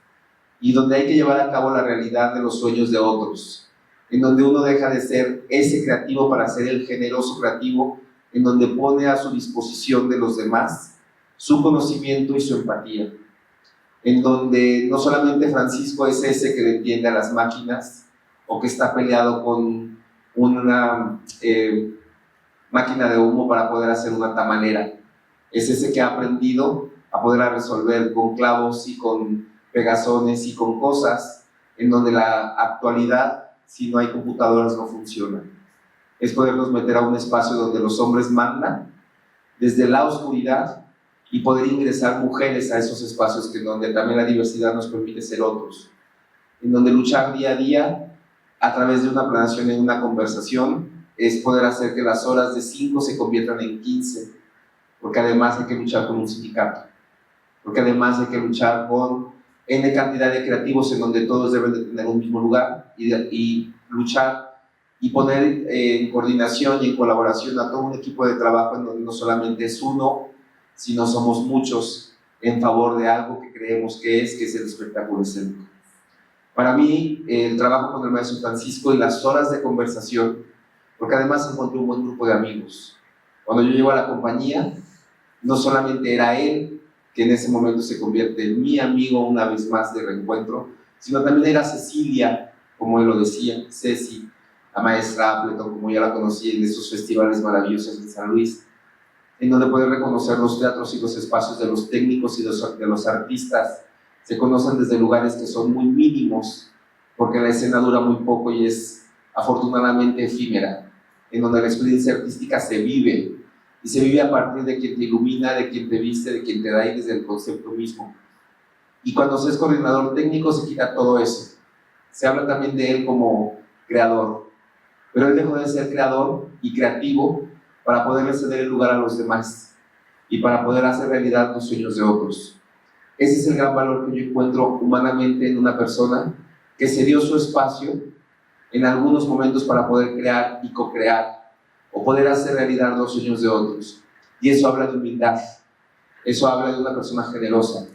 y donde hay que llevar a cabo la realidad de los sueños de otros, en donde uno deja de ser ese creativo para ser el generoso creativo, en donde pone a su disposición de los demás su conocimiento y su empatía, en donde no solamente Francisco es ese que le entiende a las máquinas o que está peleado con una máquina de humo para poder hacer una tamalera, es ese que ha aprendido a poder resolver con clavos y con pegazones y con cosas en donde la actualidad, si no hay computadoras, no funciona. es podernos meter a un espacio donde los hombres mandan desde la oscuridad y poder ingresar mujeres a esos espacios que donde también la diversidad nos permite ser otros, en donde luchar día a día a través de una planeación en una conversación es poder hacer que las horas de 5 se conviertan en 15, porque además hay que luchar con un sindicato, porque además hay que luchar con N cantidad de creativos en donde todos deben de tener un mismo lugar y luchar y poner en coordinación y en colaboración a todo un equipo de trabajo en donde no solamente es uno, sino somos muchos en favor de algo que creemos que es el espectáculo escénico. Para mí, el trabajo con el maestro Francisco y las horas de conversación, porque además encontré un buen grupo de amigos. Cuando yo llego a la compañía, no solamente era él, que en ese momento se convierte en mi amigo una vez más de reencuentro, sino también era Cecilia, como él lo decía, Ceci, la maestra Appleton, como ya la conocí en estos festivales maravillosos de San Luis, en donde poder reconocer los teatros y los espacios de los técnicos y de los artistas. Se conocen desde lugares que son muy mínimos, porque la escena dura muy poco y es afortunadamente efímera, en donde la experiencia artística se vive, y se vive a partir de quien te ilumina, de quien te viste, de quien te da y desde el concepto mismo. Y cuando se es coordinador técnico se quita todo eso. Se habla también de él como creador, pero él dejó de ser creador y creativo para poderle ceder el lugar a los demás y para poder hacer realidad los sueños de otros. Ese es el gran valor que yo encuentro humanamente en una persona que se dio su espacio en algunos momentos para poder crear y co-crear o poder hacer realidad los sueños de otros. Y eso habla de humildad, eso habla de una persona generosa,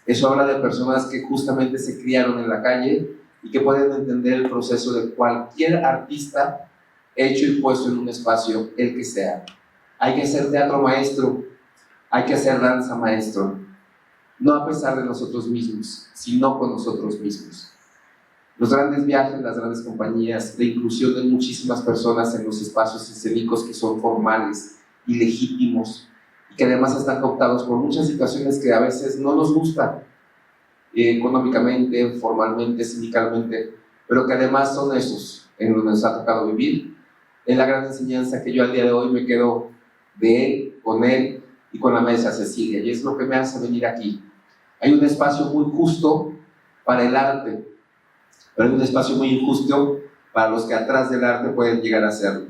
eso habla de personas que justamente se criaron en la calle y que pueden entender el proceso de cualquier artista hecho y puesto en un espacio, el que sea. Hay que hacer teatro maestro, hay que hacer danza maestro, no a pesar de nosotros mismos, sino con nosotros mismos. Los grandes viajes, las grandes compañías, la inclusión de muchísimas personas en los espacios escénicos que son formales y legítimos y que además están cooptados por muchas situaciones que a veces no nos gustan económicamente, formalmente, sindicalmente, pero que además son esos en los que nos ha tocado vivir. Es la gran enseñanza que yo al día de hoy me quedo de él, con él y con la maestra Cecilia, y es lo que me hace venir aquí. Hay un espacio muy justo para el arte, pero hay un espacio muy injusto para los que atrás del arte pueden llegar a hacerlo.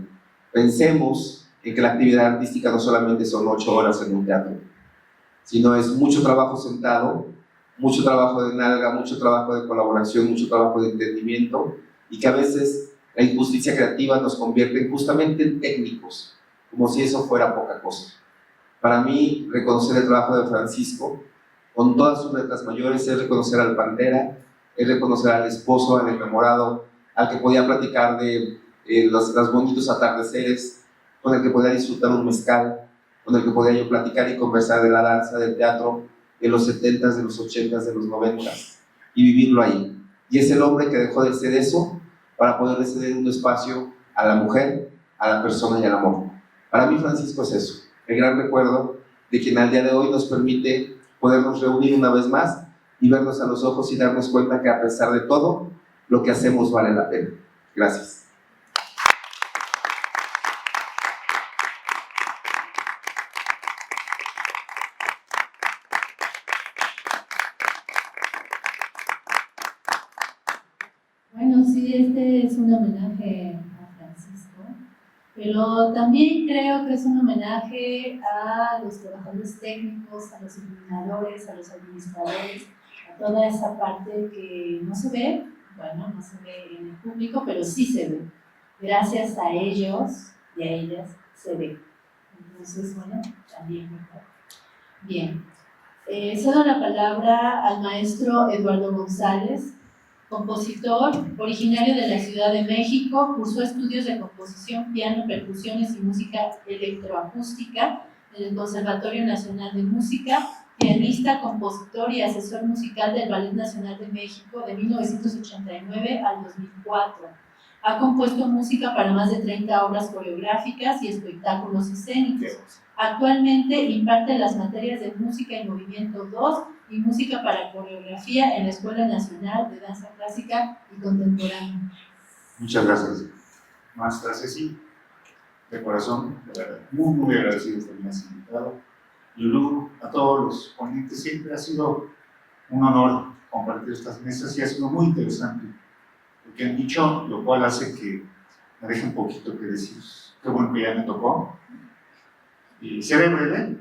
Pensemos en que la actividad artística no solamente son 8 horas en un teatro, sino es mucho trabajo sentado, mucho trabajo de nalga, mucho trabajo de colaboración, mucho trabajo de entendimiento, y que a veces la injusticia creativa nos convierte justamente en técnicos, como si eso fuera poca cosa. Para mí, reconocer el trabajo de Francisco, con todas sus letras mayores, es reconocer al Pantera, es reconocer al esposo, al enamorado, al que podía platicar de los bonitos atardeceres, con el que podía disfrutar un mezcal, con el que podía yo platicar y conversar de la danza, del teatro, de los 70s, de los 80s, de los 90s, y vivirlo ahí. Y es el hombre que dejó de ser eso para poder ceder un espacio a la mujer, a la persona y al amor. Para mí Francisco es eso, el gran recuerdo de quien al día de hoy nos permite podernos reunir una vez más y vernos a los ojos y darnos cuenta que a pesar de todo, lo que hacemos vale la pena. Gracias. Bueno, sí, este es un homenaje a Francisco, pero también creo que es un homenaje a los trabajadores técnicos, a los iluminadores, a los administradores, a toda esa parte que no se ve, bueno, no se ve en el público, pero sí se ve. Gracias a ellos y a ellas se ve. Entonces, bueno, también mejor. Bien, cedo la palabra al maestro Eduardo González, compositor, originario de la Ciudad de México, cursó estudios de composición, piano, percusiones y música electroacústica en el Conservatorio Nacional de Música, pianista, compositor y asesor musical del Ballet Nacional de México de 1989 al 2004. Ha compuesto música para más de 30 obras coreográficas y espectáculos escénicos. Actualmente imparte las materias de Música y Movimiento 2 y Música para Coreografía en la Escuela Nacional de Danza Clásica y Contemporánea. Muchas gracias. Maestra Ceci, de corazón, de verdad, muy, muy agradecido de que me hayas invitado. Lulú, a todos los ponentes, siempre ha sido un honor compartir estas mesas y ha sido muy interesante lo que han dicho, lo cual hace que me deje un poquito que decir. Qué bueno que ya me tocó. Y seré breve.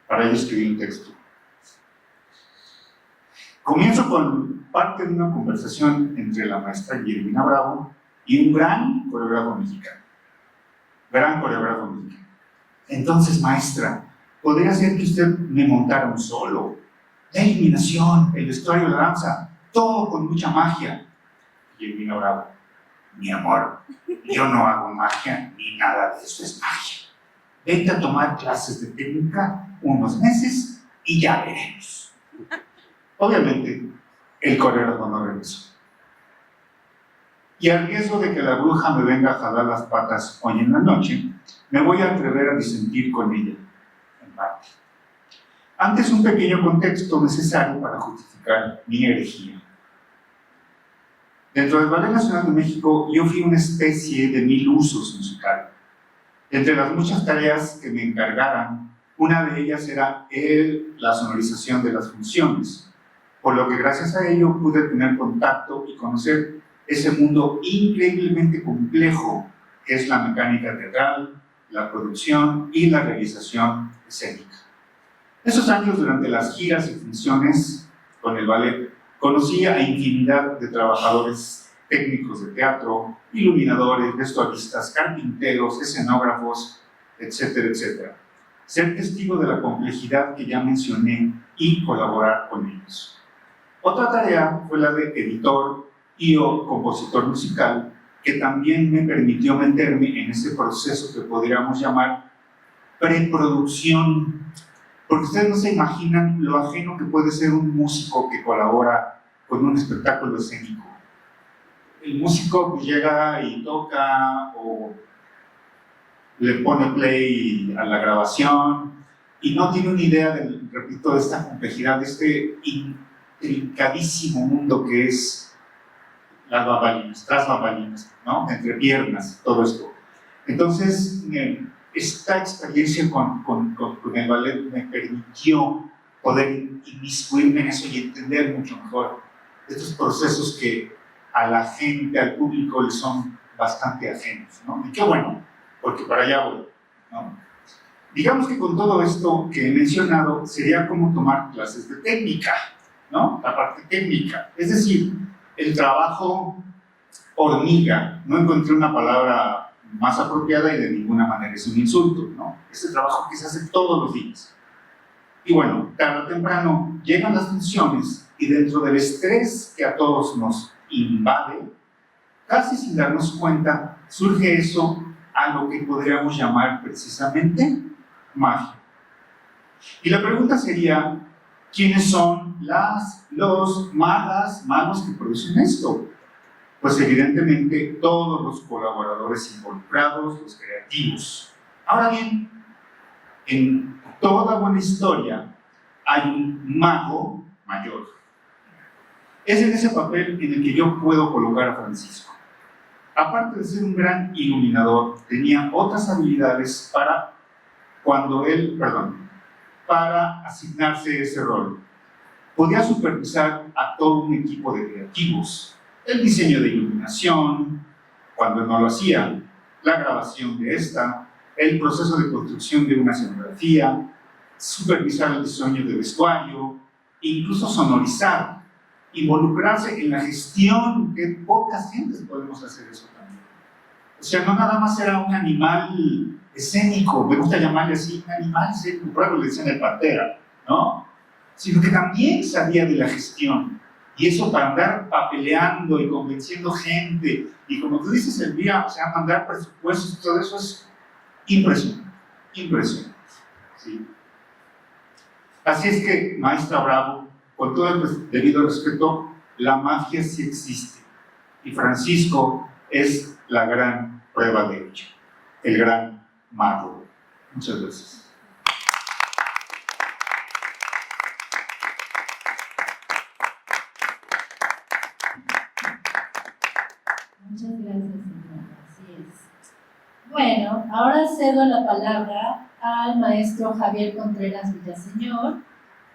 Para ello escribí un texto. Comienzo con parte de una conversación entre la maestra Guillermina Bravo y un gran coreógrafo mexicano. Gran coreógrafo mexicano. Entonces, maestra, ¿podría ser que usted me montara un solo? La iluminación, el vestuario, la danza, todo con mucha magia. Guillermina Bravo, mi amor, yo no hago magia ni nada de eso es magia. Vente a tomar clases de técnica unos meses y ya veremos. Obviamente, el coreógrafo no regresó. Y al riesgo de que la bruja me venga a jalar las patas hoy en la noche, me voy a atrever a disentir con ella, en parte. Antes, un pequeño contexto necesario para justificar mi herejía. Dentro del Ballet Nacional de México, yo fui una especie de 1000 usos musical. Entre las muchas tareas que me encargaran, una de ellas era la sonorización de las funciones, por lo que gracias a ello pude tener contacto y conocer ese mundo increíblemente complejo que es la mecánica teatral, la producción y la realización escénica. Esos años, durante las giras y funciones con el ballet, conocí a infinidad de trabajadores técnicos de teatro, iluminadores, vestuaristas, carpinteros, escenógrafos, etcétera, etcétera. Ser testigo de la complejidad que ya mencioné y colaborar con ellos. Otra tarea fue la de editor y o compositor musical, que también me permitió meterme en ese proceso que podríamos llamar preproducción, porque ustedes no se imaginan lo ajeno que puede ser un músico que colabora con un espectáculo escénico. El músico llega y toca o le pone play a la grabación y no tiene una idea, repito, de esta complejidad, de este intrincadísimo mundo que es las bambalinas, tras bambalinas, ¿no? Entre piernas, todo esto. Entonces, esta experiencia con el ballet me permitió poder inmiscuirme en eso y entender mucho mejor estos procesos que a la gente, al público, le son bastante ajenos, ¿no? Y qué bueno, porque para allá voy, ¿no? Digamos que con todo esto que he mencionado, sería como tomar clases de técnica, ¿no? La parte técnica, es decir, el trabajo hormiga. No encontré una palabra más apropiada y de ninguna manera es un insulto, ¿no? Ese trabajo que se hace todos los días. Y bueno, tarde o temprano llegan las funciones y dentro del estrés que a todos nos invade, casi sin darnos cuenta, surge eso a lo que podríamos llamar precisamente magia. Y la pregunta sería, ¿quiénes son los magos que producen esto? Pues evidentemente todos los colaboradores involucrados, los creativos. Ahora bien, en toda buena historia hay un mago mayor. Es en ese papel en el que yo puedo colocar a Francisco. Aparte de ser un gran iluminador, tenía otras habilidades para asignarse ese rol. Podía supervisar a todo un equipo de creativos, el diseño de iluminación, cuando no lo hacía, la grabación de esta, el proceso de construcción de una escenografía, supervisar el diseño de vestuario, incluso sonorizar, involucrarse en la gestión, que pocas gentes podemos hacer eso también. O sea, no nada más era un animal escénico, me gusta llamarle así, un animal escénico, por algo le decían el pantera, ¿no? Sino que también sabía de la gestión. Y eso para andar papeleando y convenciendo gente, y como tú dices, Elvira, o sea, mandar presupuestos y todo eso es impresionante, impresionante, ¿sí? Así es que, maestra Bravo, con todo el debido respeto, la magia sí existe. Y Francisco es la gran prueba de ello, el gran mago. Muchas gracias. Muchas gracias, señora. Así es. Bueno, ahora cedo la palabra al maestro Javier Contreras Villaseñor.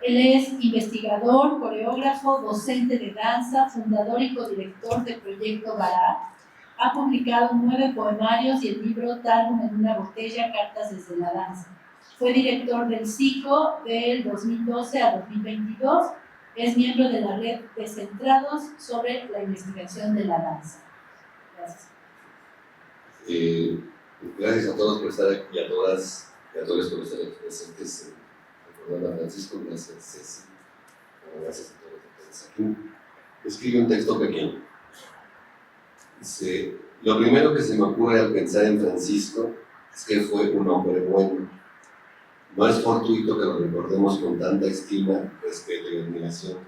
Él es investigador, coreógrafo, docente de danza, fundador y codirector del proyecto Barat. Ha publicado 9 poemarios y el libro Targum en una botella, cartas desde la danza. Fue director del CICO del 2012 a 2022. Es miembro de la red de Centrados sobre la investigación de la danza. Gracias. Gracias a todos por estar aquí, y a todas y a todos por estar aquí presentes. Recordando a Francisco, gracias a Ceci, gracias a todos los que están aquí. Escribe un texto pequeño. Dice: lo primero que se me ocurre al pensar en Francisco es que fue un hombre bueno. No es fortuito que lo recordemos con tanta estima, respeto y admiración.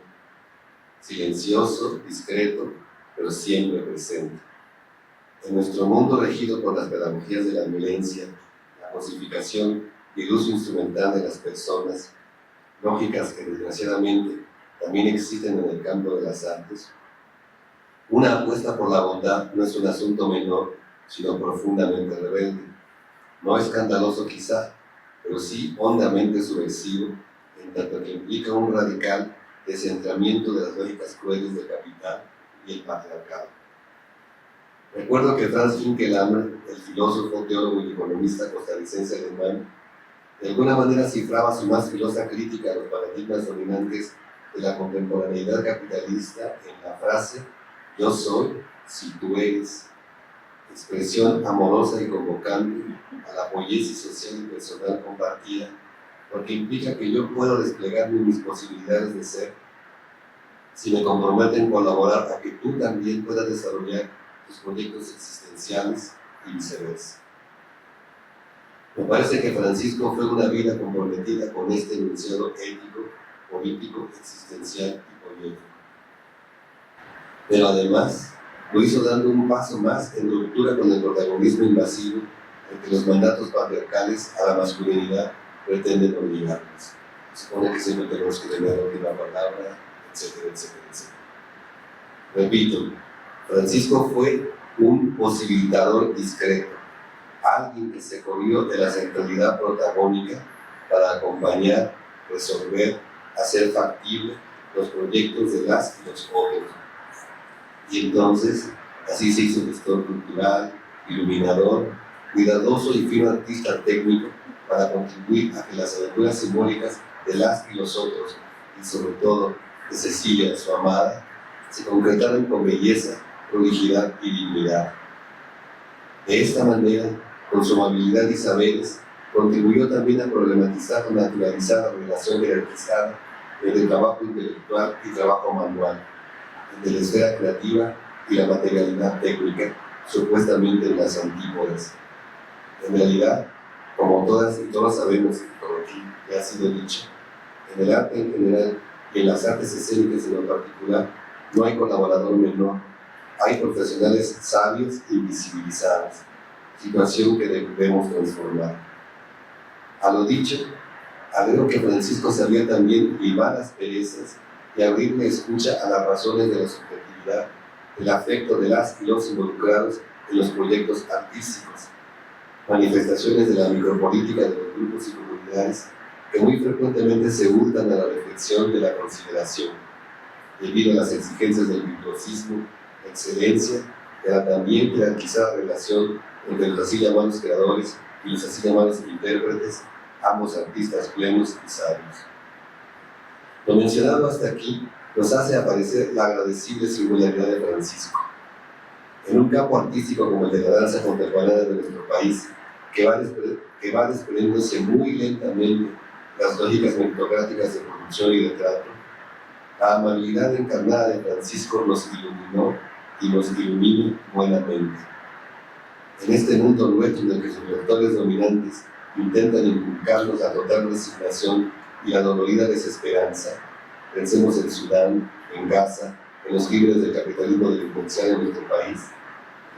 Silencioso, discreto, pero siempre presente. En nuestro mundo regido por las pedagogías de la violencia, la cosificación y el uso instrumental de las personas, lógicas que desgraciadamente también existen en el campo de las artes, una apuesta por la bondad no es un asunto menor, sino profundamente rebelde. No escandaloso quizá, pero sí hondamente subversivo, en tanto que implica un radical descentramiento de las lógicas crueles del capital y el patriarcado. Recuerdo que Franz Finkelhammer, el filósofo, teólogo y economista costarricense alemán, de alguna manera cifraba su más filosa crítica a los paradigmas dominantes de la contemporaneidad capitalista en la frase «yo soy si tú eres», expresión amorosa y convocante a la poiesis social y personal compartida, porque implica que yo puedo desplegar mis posibilidades de ser si me comprometo en colaborar a que tú también puedas desarrollar tus proyectos existenciales y viceversa. Me parece que Francisco fue una vida comprometida con este enunciado ético, político, existencial y político. Pero además lo hizo dando un paso más en ruptura con el protagonismo invasivo al que los mandatos patriarcales a la masculinidad pretenden obligarnos. Se supone que siempre tenemos que tener la última palabra, etcétera, etcétera, etcétera. Repito, Francisco fue un posibilitador discreto, alguien que se corrió de la centralidad protagónica para acompañar, resolver, hacer factible los proyectos de las y los jóvenes. Y entonces, así se hizo gestor cultural, iluminador, cuidadoso y fino artista técnico para contribuir a que las aventuras simbólicas de las y los otros, y sobre todo de Cecilia, su amada, se concretaran con belleza, prolijidad y dignidad. De esta manera, con su amabilidad y saberes, contribuyó también a problematizar o naturalizar la relación jerarquizada entre trabajo intelectual y trabajo manual, entre la esfera creativa y la materialidad técnica, supuestamente en las antípodas. En realidad, como todas y todos sabemos, y por aquí ya ha sido dicho, en el arte en general y en las artes escénicas en lo particular, no hay colaborador menor, hay profesionales sabios y visibilizados, situación que debemos transformar. A lo dicho, agrego que Francisco sabía también limar las perezas y abrirle escucha a las razones de la subjetividad, el afecto de las y los involucrados en los proyectos artísticos, manifestaciones de la micropolítica de los grupos y comunidades que muy frecuentemente se hurtan a la reflexión de la consideración, debido a las exigencias del virtuosismo, la excelencia, de la también jerarquizada relación entre los así llamados creadores y los así llamados intérpretes, ambos artistas plenos y sabios. Lo mencionado hasta aquí nos hace aparecer la agradecible singularidad de Francisco. En un campo artístico como el de la danza contemporánea de nuestro país, que va desprendiéndose muy lentamente las lógicas meritocráticas de producción y de trato, la amabilidad encarnada de Francisco nos iluminó y nos ilumina buenamente. En este mundo nuestro en el que sus rectores dominantes intentan inculcarnos la total resignación y la dolorida desesperanza, pensemos en Sudán, en Gaza, en los líderes del capitalismo delincuencial en nuestro país,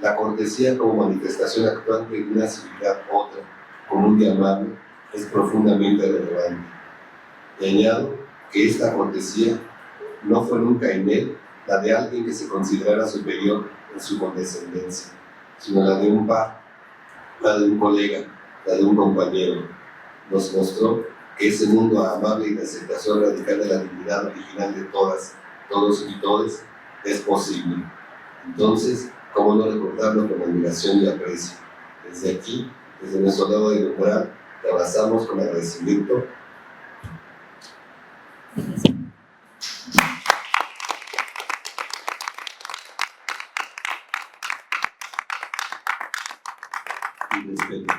la cortesía como manifestación actuante de una civilidad otra, con un día amable, es profundamente relevante. Y añado que esta cortesía no fue nunca en él la de alguien que se considerara superior en su condescendencia, sino la de un par, la de un colega, la de un compañero. Nos mostró que ese mundo amable y de aceptación radical de la dignidad original de todas, todos y todes es posible. Entonces, ¿cómo no recordarlo con admiración y aprecio? Desde aquí, desde nuestro lado del umbral, te abrazamos con agradecimiento. Y respeto.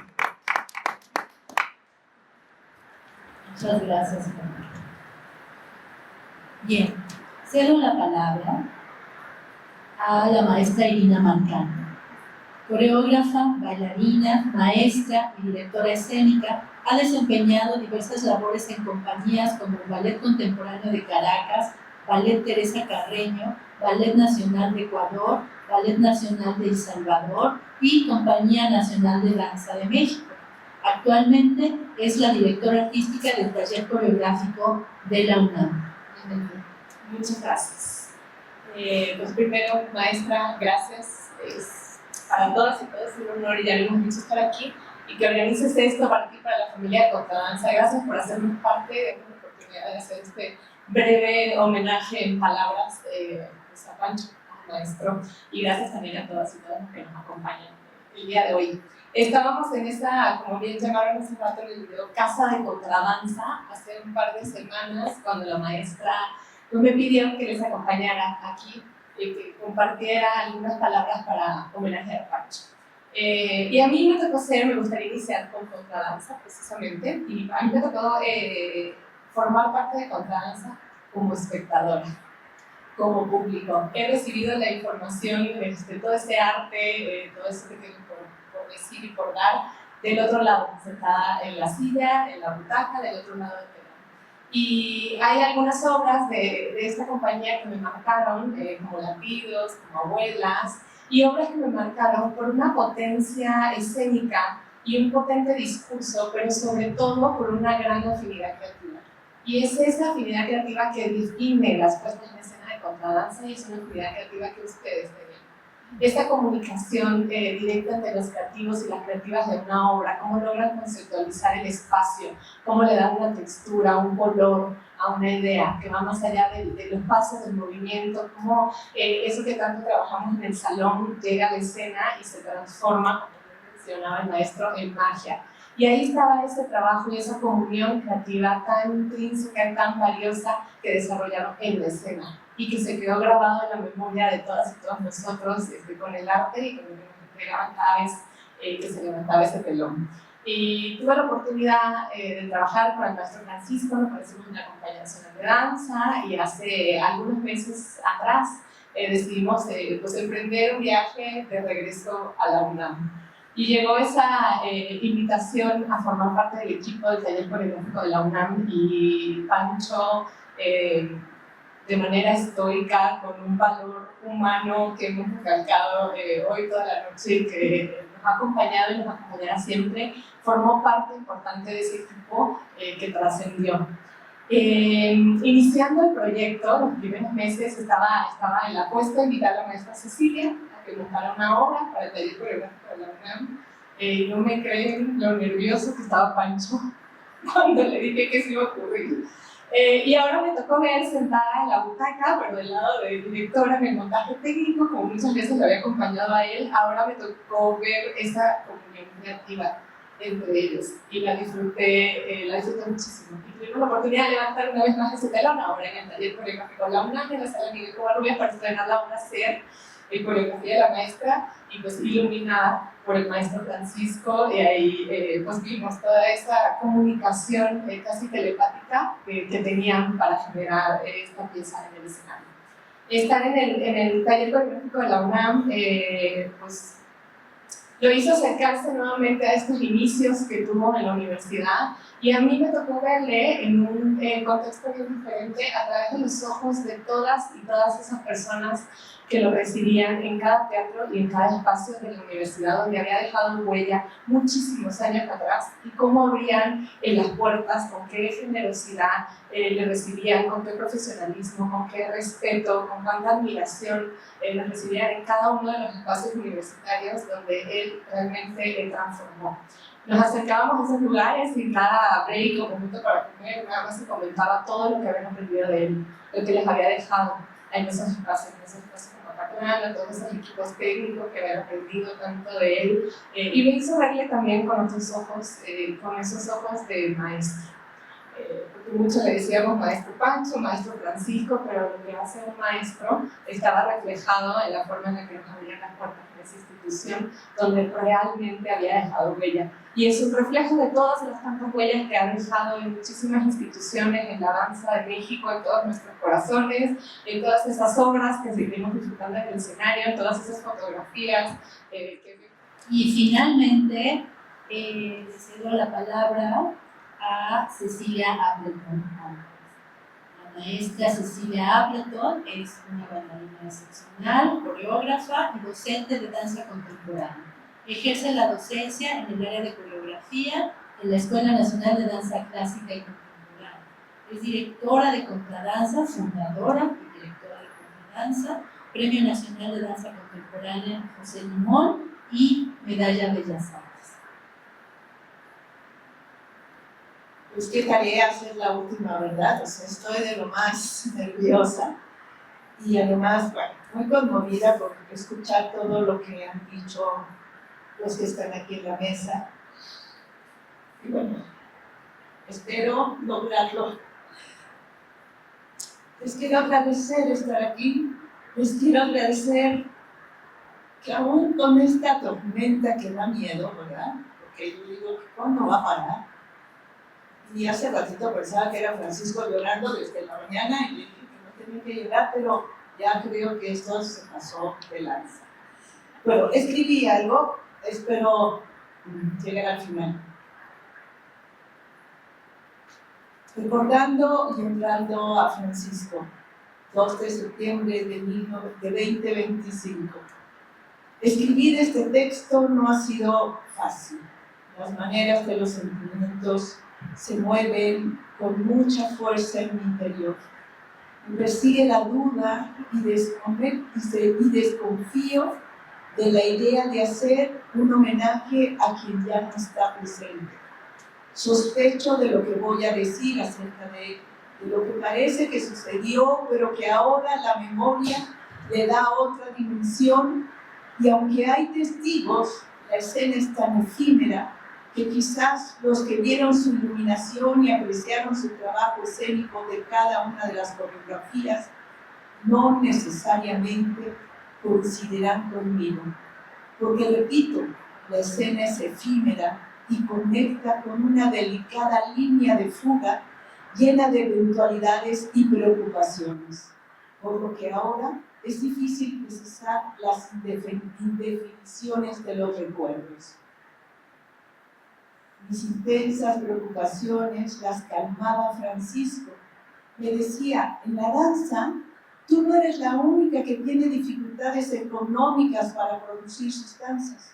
Muchas gracias, Juan. Bien, cedo la palabra a la maestra Irina Marcano, coreógrafa, bailarina, maestra y directora escénica. Ha desempeñado diversas labores en compañías como el Ballet Contemporáneo de Caracas, Ballet Teresa Carreño, Ballet Nacional de Ecuador, Ballet Nacional de El Salvador y Compañía Nacional de Danza de México. Actualmente es la directora artística del taller coreográfico de la UNAM. Muchas gracias. Pues primero, maestra, gracias. Es para todas y todos un honor y ya lo hemos dicho estar aquí y que organices esto para ti, para la familia de Contradanza. Gracias por hacernos parte de una oportunidad de hacer este breve homenaje en palabras pues a Pancho, al maestro, y gracias también a todas y todos los que nos acompañan el día de hoy. Estábamos en esta, como bien llamaron hace rato en el video, Casa de Contradanza, hace un par de semanas, cuando la maestra pues me pidieron que les acompañara aquí y que compartiera algunas palabras para homenajear a Pancho. Y a mí me tocó me gustaría iniciar con Contradanza precisamente, y a mí me tocó formar parte de Contradanza como espectadora, como público. He recibido la información de todo ese arte, todo eso que tengo por decir y por dar, del otro lado, sentada en la silla, en la butaca, del otro lado del telón. Y hay algunas obras de esta compañía que me marcaron, como Latidos, como Abuelas, y obras que me marcaron por una potencia escénica y un potente discurso, pero sobre todo por una gran afinidad creativa. Y es esa afinidad creativa que define las puestas en escena de Contradanza, y es una afinidad creativa que ustedes tienen. Esta comunicación directa entre los creativos y las creativas de una obra, cómo logran conceptualizar el espacio, cómo le dan una textura, un color a una idea que va más allá de los pasos del movimiento, cómo eso que tanto trabajamos en el salón llega a la escena y se transforma, como mencionaba el maestro, en magia. Y ahí estaba ese trabajo y esa comunión creativa tan intrínseca y tan valiosa que desarrollaron en la escena y que se quedó grabado en la memoria de todas y todos nosotros con el arte y con lo que nos entregaban cada vez que se levantaba ese telón. Y tuve la oportunidad de trabajar con el maestro Francisco, nos conocimos en la Compañía Nacional de Danza, y hace algunos meses atrás decidimos pues emprender un viaje de regreso a la UNAM. Y llegó esa invitación a formar parte del equipo del taller coreográfico de la UNAM, y Pancho, de manera estoica, con un valor humano que hemos recalcado hoy toda la noche y que nos ha acompañado y nos acompañará siempre, formó parte importante de ese equipo que trascendió. Iniciando el proyecto, los primeros meses estaba en la puesta de invitar a la maestra Cecilia a que montara una obra para el taller coreográfico de la UNAM. No me creen lo nervioso que estaba Pancho cuando le dije que se iba a ocurrir. Y ahora me tocó ver sentada en la butaca, pero del lado de directora en el montaje técnico, como muchas veces lo había acompañado a él. Ahora me tocó ver esa comunión creativa entre ellos y la disfruté muchísimo. Y tuvimos la oportunidad de levantar una vez más ese telón ahora en el taller coreográfico de la UNAM, en la sala Miguel Covarrubias, para estrenar la obra Ser, coreografía de la maestra, y pues iluminada por el maestro Francisco, y ahí pues vimos toda esa comunicación casi telepática que tenían para generar esta pieza en el escenario. Estar en el taller coreográfico de la UNAM pues lo hizo acercarse nuevamente a estos inicios que tuvo en la universidad, Y a mí me tocó verle en un contexto bien diferente a través de los ojos de todas y todas esas personas que lo recibían en cada teatro y en cada espacio de la universidad donde había dejado huella muchísimos años atrás, y cómo abrían las puertas, con qué generosidad le recibían, con qué profesionalismo, con qué respeto, con cuánta admiración le recibían en cada uno de los espacios universitarios donde él realmente transformó. Nos acercábamos a esos lugares y cada break o momento para comer, nada más se comentaba todo lo que habían aprendido de él, lo que les había dejado en esos espacios como Patrana, todos esos equipos técnicos que habían aprendido tanto de él, y me hizo verle también con otros ojos, con esos ojos de maestro. Porque muchos le decíamos maestro Pancho, maestro Francisco, pero lo que hace un maestro estaba reflejado en la forma en la que nos abrían las puertas de esa institución donde realmente había dejado huella. Y es un reflejo de todas las tantas huellas que ha dejado en muchísimas instituciones, en la danza de México, en todos nuestros corazones, en todas esas obras que seguimos disfrutando en el escenario, en todas esas fotografías. Y finalmente, le cedo la palabra a Cecilia Appleton. La maestra Cecilia Appleton es una bailarina excepcional, coreógrafa y docente de danza contemporánea. Ejerce la docencia en el área de coreografía en la Escuela Nacional de Danza Clásica y Contemporánea. Es directora de Contradanza, fundadora y directora de Contradanza, Premio Nacional de Danza Contemporánea José Limón y Medalla Bellas Artes. Pues qué tarea hacer la última, ¿verdad? O sea, estoy de lo más nerviosa y además, bueno, muy conmovida por escuchar todo lo que han dicho los que están aquí en la mesa. Y bueno, espero lograrlo. Les quiero agradecer estar aquí. Les quiero agradecer que aún con esta tormenta que da miedo, ¿verdad? Porque yo digo, ¿cuándo va a parar? Y hace ratito pensaba que era Francisco llorando desde la mañana y dije que no tenía que llorar, pero ya creo que esto se pasó de lanza. Bueno, escribí algo, espero llegar al final. Recordando y honrando a Francisco, 2 de septiembre de 2025. Escribir este texto no ha sido fácil. Las maneras de los sentimientos se mueven con mucha fuerza en mi interior. Me persigue la duda y desconfío de la idea de hacer un homenaje a quien ya no está presente. Sospecho de lo que voy a decir acerca de lo que parece que sucedió, pero que ahora la memoria le da otra dimensión, y aunque hay testigos, la escena es tan efímera que quizás los que vieron su iluminación y apreciaron su trabajo escénico de cada una de las coreografías no necesariamente coincidirán conmigo, porque repito, la escena es efímera y conecta con una delicada línea de fuga llena de eventualidades y preocupaciones, por lo que ahora es difícil precisar las indefiniciones de los recuerdos. Mis intensas preocupaciones las calmaba Francisco. Me decía, en la danza, tú no eres la única que tiene dificultades económicas para producir sus danzas.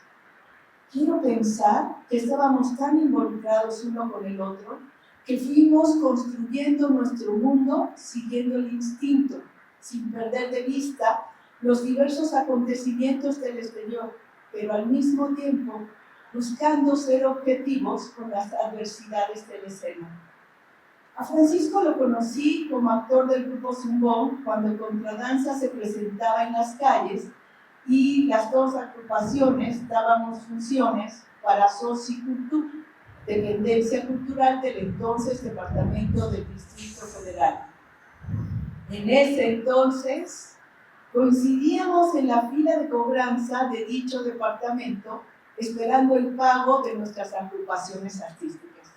Quiero pensar que estábamos tan involucrados uno con el otro que fuimos construyendo nuestro mundo siguiendo el instinto, sin perder de vista los diversos acontecimientos del exterior, pero al mismo tiempo buscando ser objetivos con las adversidades de la escena. A Francisco lo conocí como actor del grupo Zumbón cuando Contradanza se presentaba en las calles y las dos agrupaciones dábamos funciones para Socicultura, dependencia cultural del entonces Departamento del Distrito Federal. En ese entonces coincidíamos en la fila de cobranza de dicho departamento esperando el pago de nuestras agrupaciones artísticas.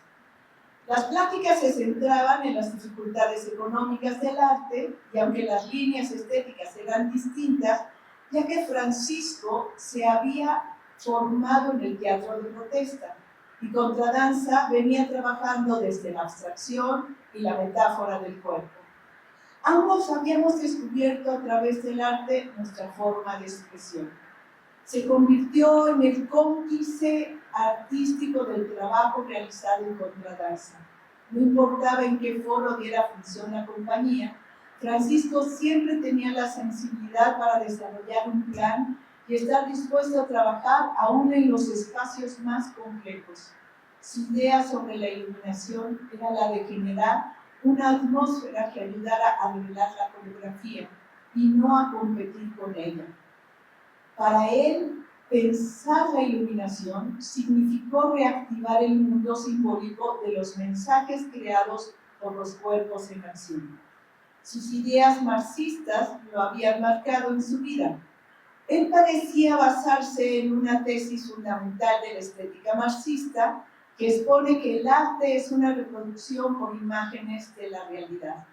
Las pláticas se centraban en las dificultades económicas del arte y aunque las líneas estéticas eran distintas, ya que Francisco se había formado en el teatro de protesta y contradanza venía trabajando desde la abstracción y la metáfora del cuerpo. Ambos habíamos descubierto a través del arte nuestra forma de expresión. Se convirtió en el cómplice artístico del trabajo realizado en contradanza. No importaba en qué foro diera función la compañía, Francisco siempre tenía la sensibilidad para desarrollar un plan y estar dispuesto a trabajar aún en los espacios más complejos. Su idea sobre la iluminación era la de generar una atmósfera que ayudara a revelar la coreografía y no a competir con ella. Para él, pensar la iluminación significó reactivar el mundo simbólico de los mensajes creados por los cuerpos en acción. Sus ideas marxistas lo habían marcado en su vida. Él parecía basarse en una tesis fundamental de la estética marxista que expone que el arte es una reproducción por imágenes de la realidad.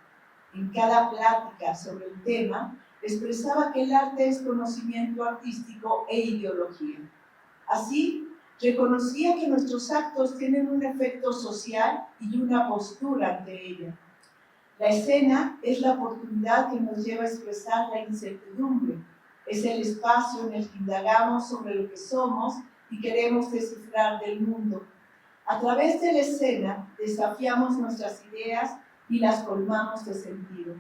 En cada plática sobre el tema, expresaba que el arte es conocimiento artístico e ideología. Así, reconocía que nuestros actos tienen un efecto social y una postura ante ella. La escena es la oportunidad que nos lleva a expresar la incertidumbre. Es el espacio en el que indagamos sobre lo que somos y queremos descifrar del mundo. A través de la escena desafiamos nuestras ideas y las colmamos de sentido.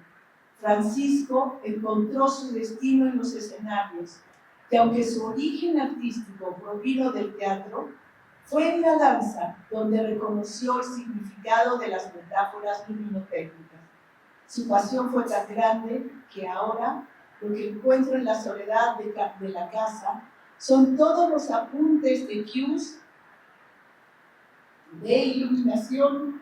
Francisco encontró su destino en los escenarios, que aunque su origen artístico provino del teatro, fue en la danza donde reconoció el significado de las metáforas luminotécnicas. Su pasión fue tan grande que ahora lo que encuentro en la soledad de la casa son todos los apuntes de cues de iluminación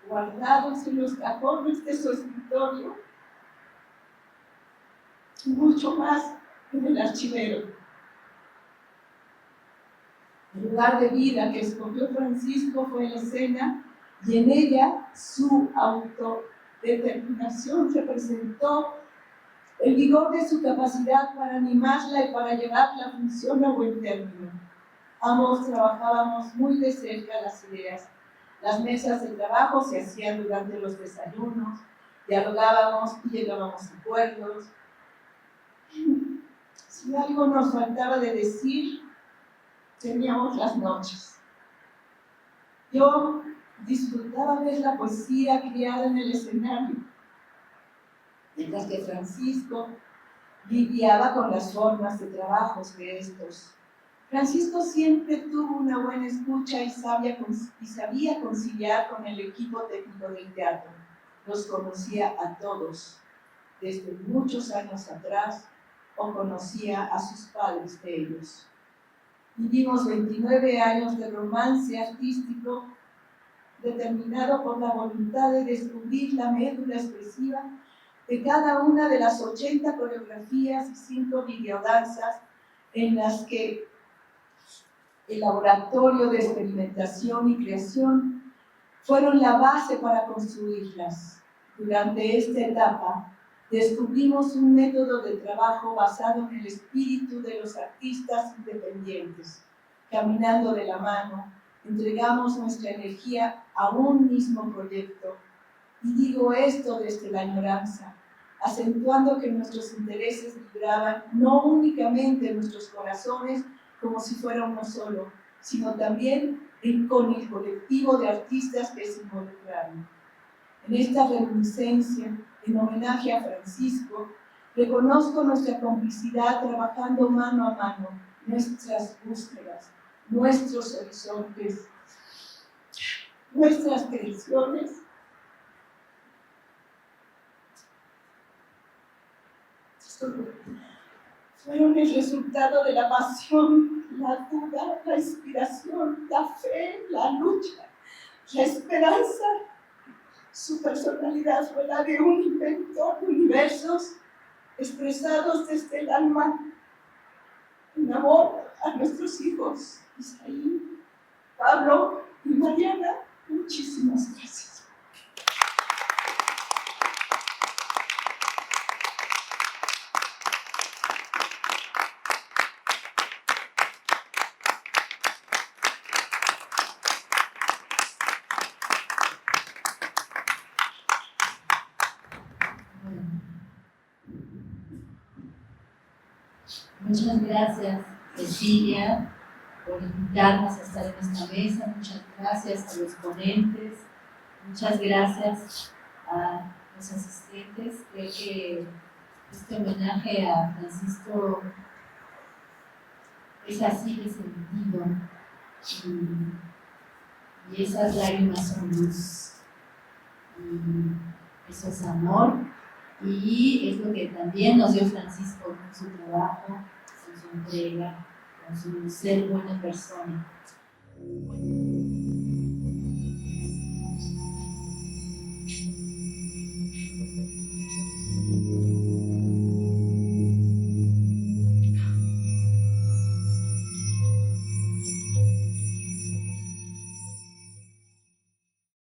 guardados en los cajones de su escritorio y mucho más en el archivero. El lugar de vida que escogió Francisco fue la escena y en ella su autodeterminación representó el vigor de su capacidad para animarla y para llevar la función a buen término. Ambos trabajábamos muy de cerca las ideas. Las mesas de trabajo se hacían durante los desayunos, dialogábamos y llegábamos a acuerdos. Si algo nos faltaba de decir, teníamos las noches. Yo disfrutaba ver la poesía criada en el escenario, mientras que Francisco lidiaba con las formas de trabajos de estos. Francisco siempre tuvo una buena escucha y sabía conciliar con el equipo técnico del teatro. Los conocía a todos, desde muchos años atrás, o conocía a sus padres de ellos. Vivimos 29 años de romance artístico determinado por la voluntad de descubrir la médula expresiva de cada una de las 80 coreografías y 5 videodanzas en las que el laboratorio de experimentación y creación fueron la base para construirlas. Durante esta etapa, descubrimos un método de trabajo basado en el espíritu de los artistas independientes. Caminando de la mano, entregamos nuestra energía a un mismo proyecto. Y digo esto desde la añoranza, acentuando que nuestros intereses vibraban no únicamente en nuestros corazones como si fuera uno solo, sino también con el colectivo de artistas que se involucraron. En esta reminiscencia, en homenaje a Francisco, reconozco nuestra complicidad trabajando mano a mano, nuestras búsquedas, nuestros horizontes, nuestras creaciones. Fueron el resultado de la pasión, la duda, la inspiración, la fe, la lucha, la esperanza. Su personalidad fue la de un inventor de universos expresados desde el alma, en amor a nuestros hijos, Isaí, Pablo y Mariana. Muchísimas gracias. Muchas gracias, Cecilia, por invitarnos a estar en esta mesa. Muchas gracias a los ponentes. Muchas gracias a los asistentes. Creo que este homenaje a Francisco es así de sentido. Y esas lágrimas son luz. Y eso es amor. Y es lo que también nos dio Francisco con su trabajo, con su entrega, con su ser buena persona.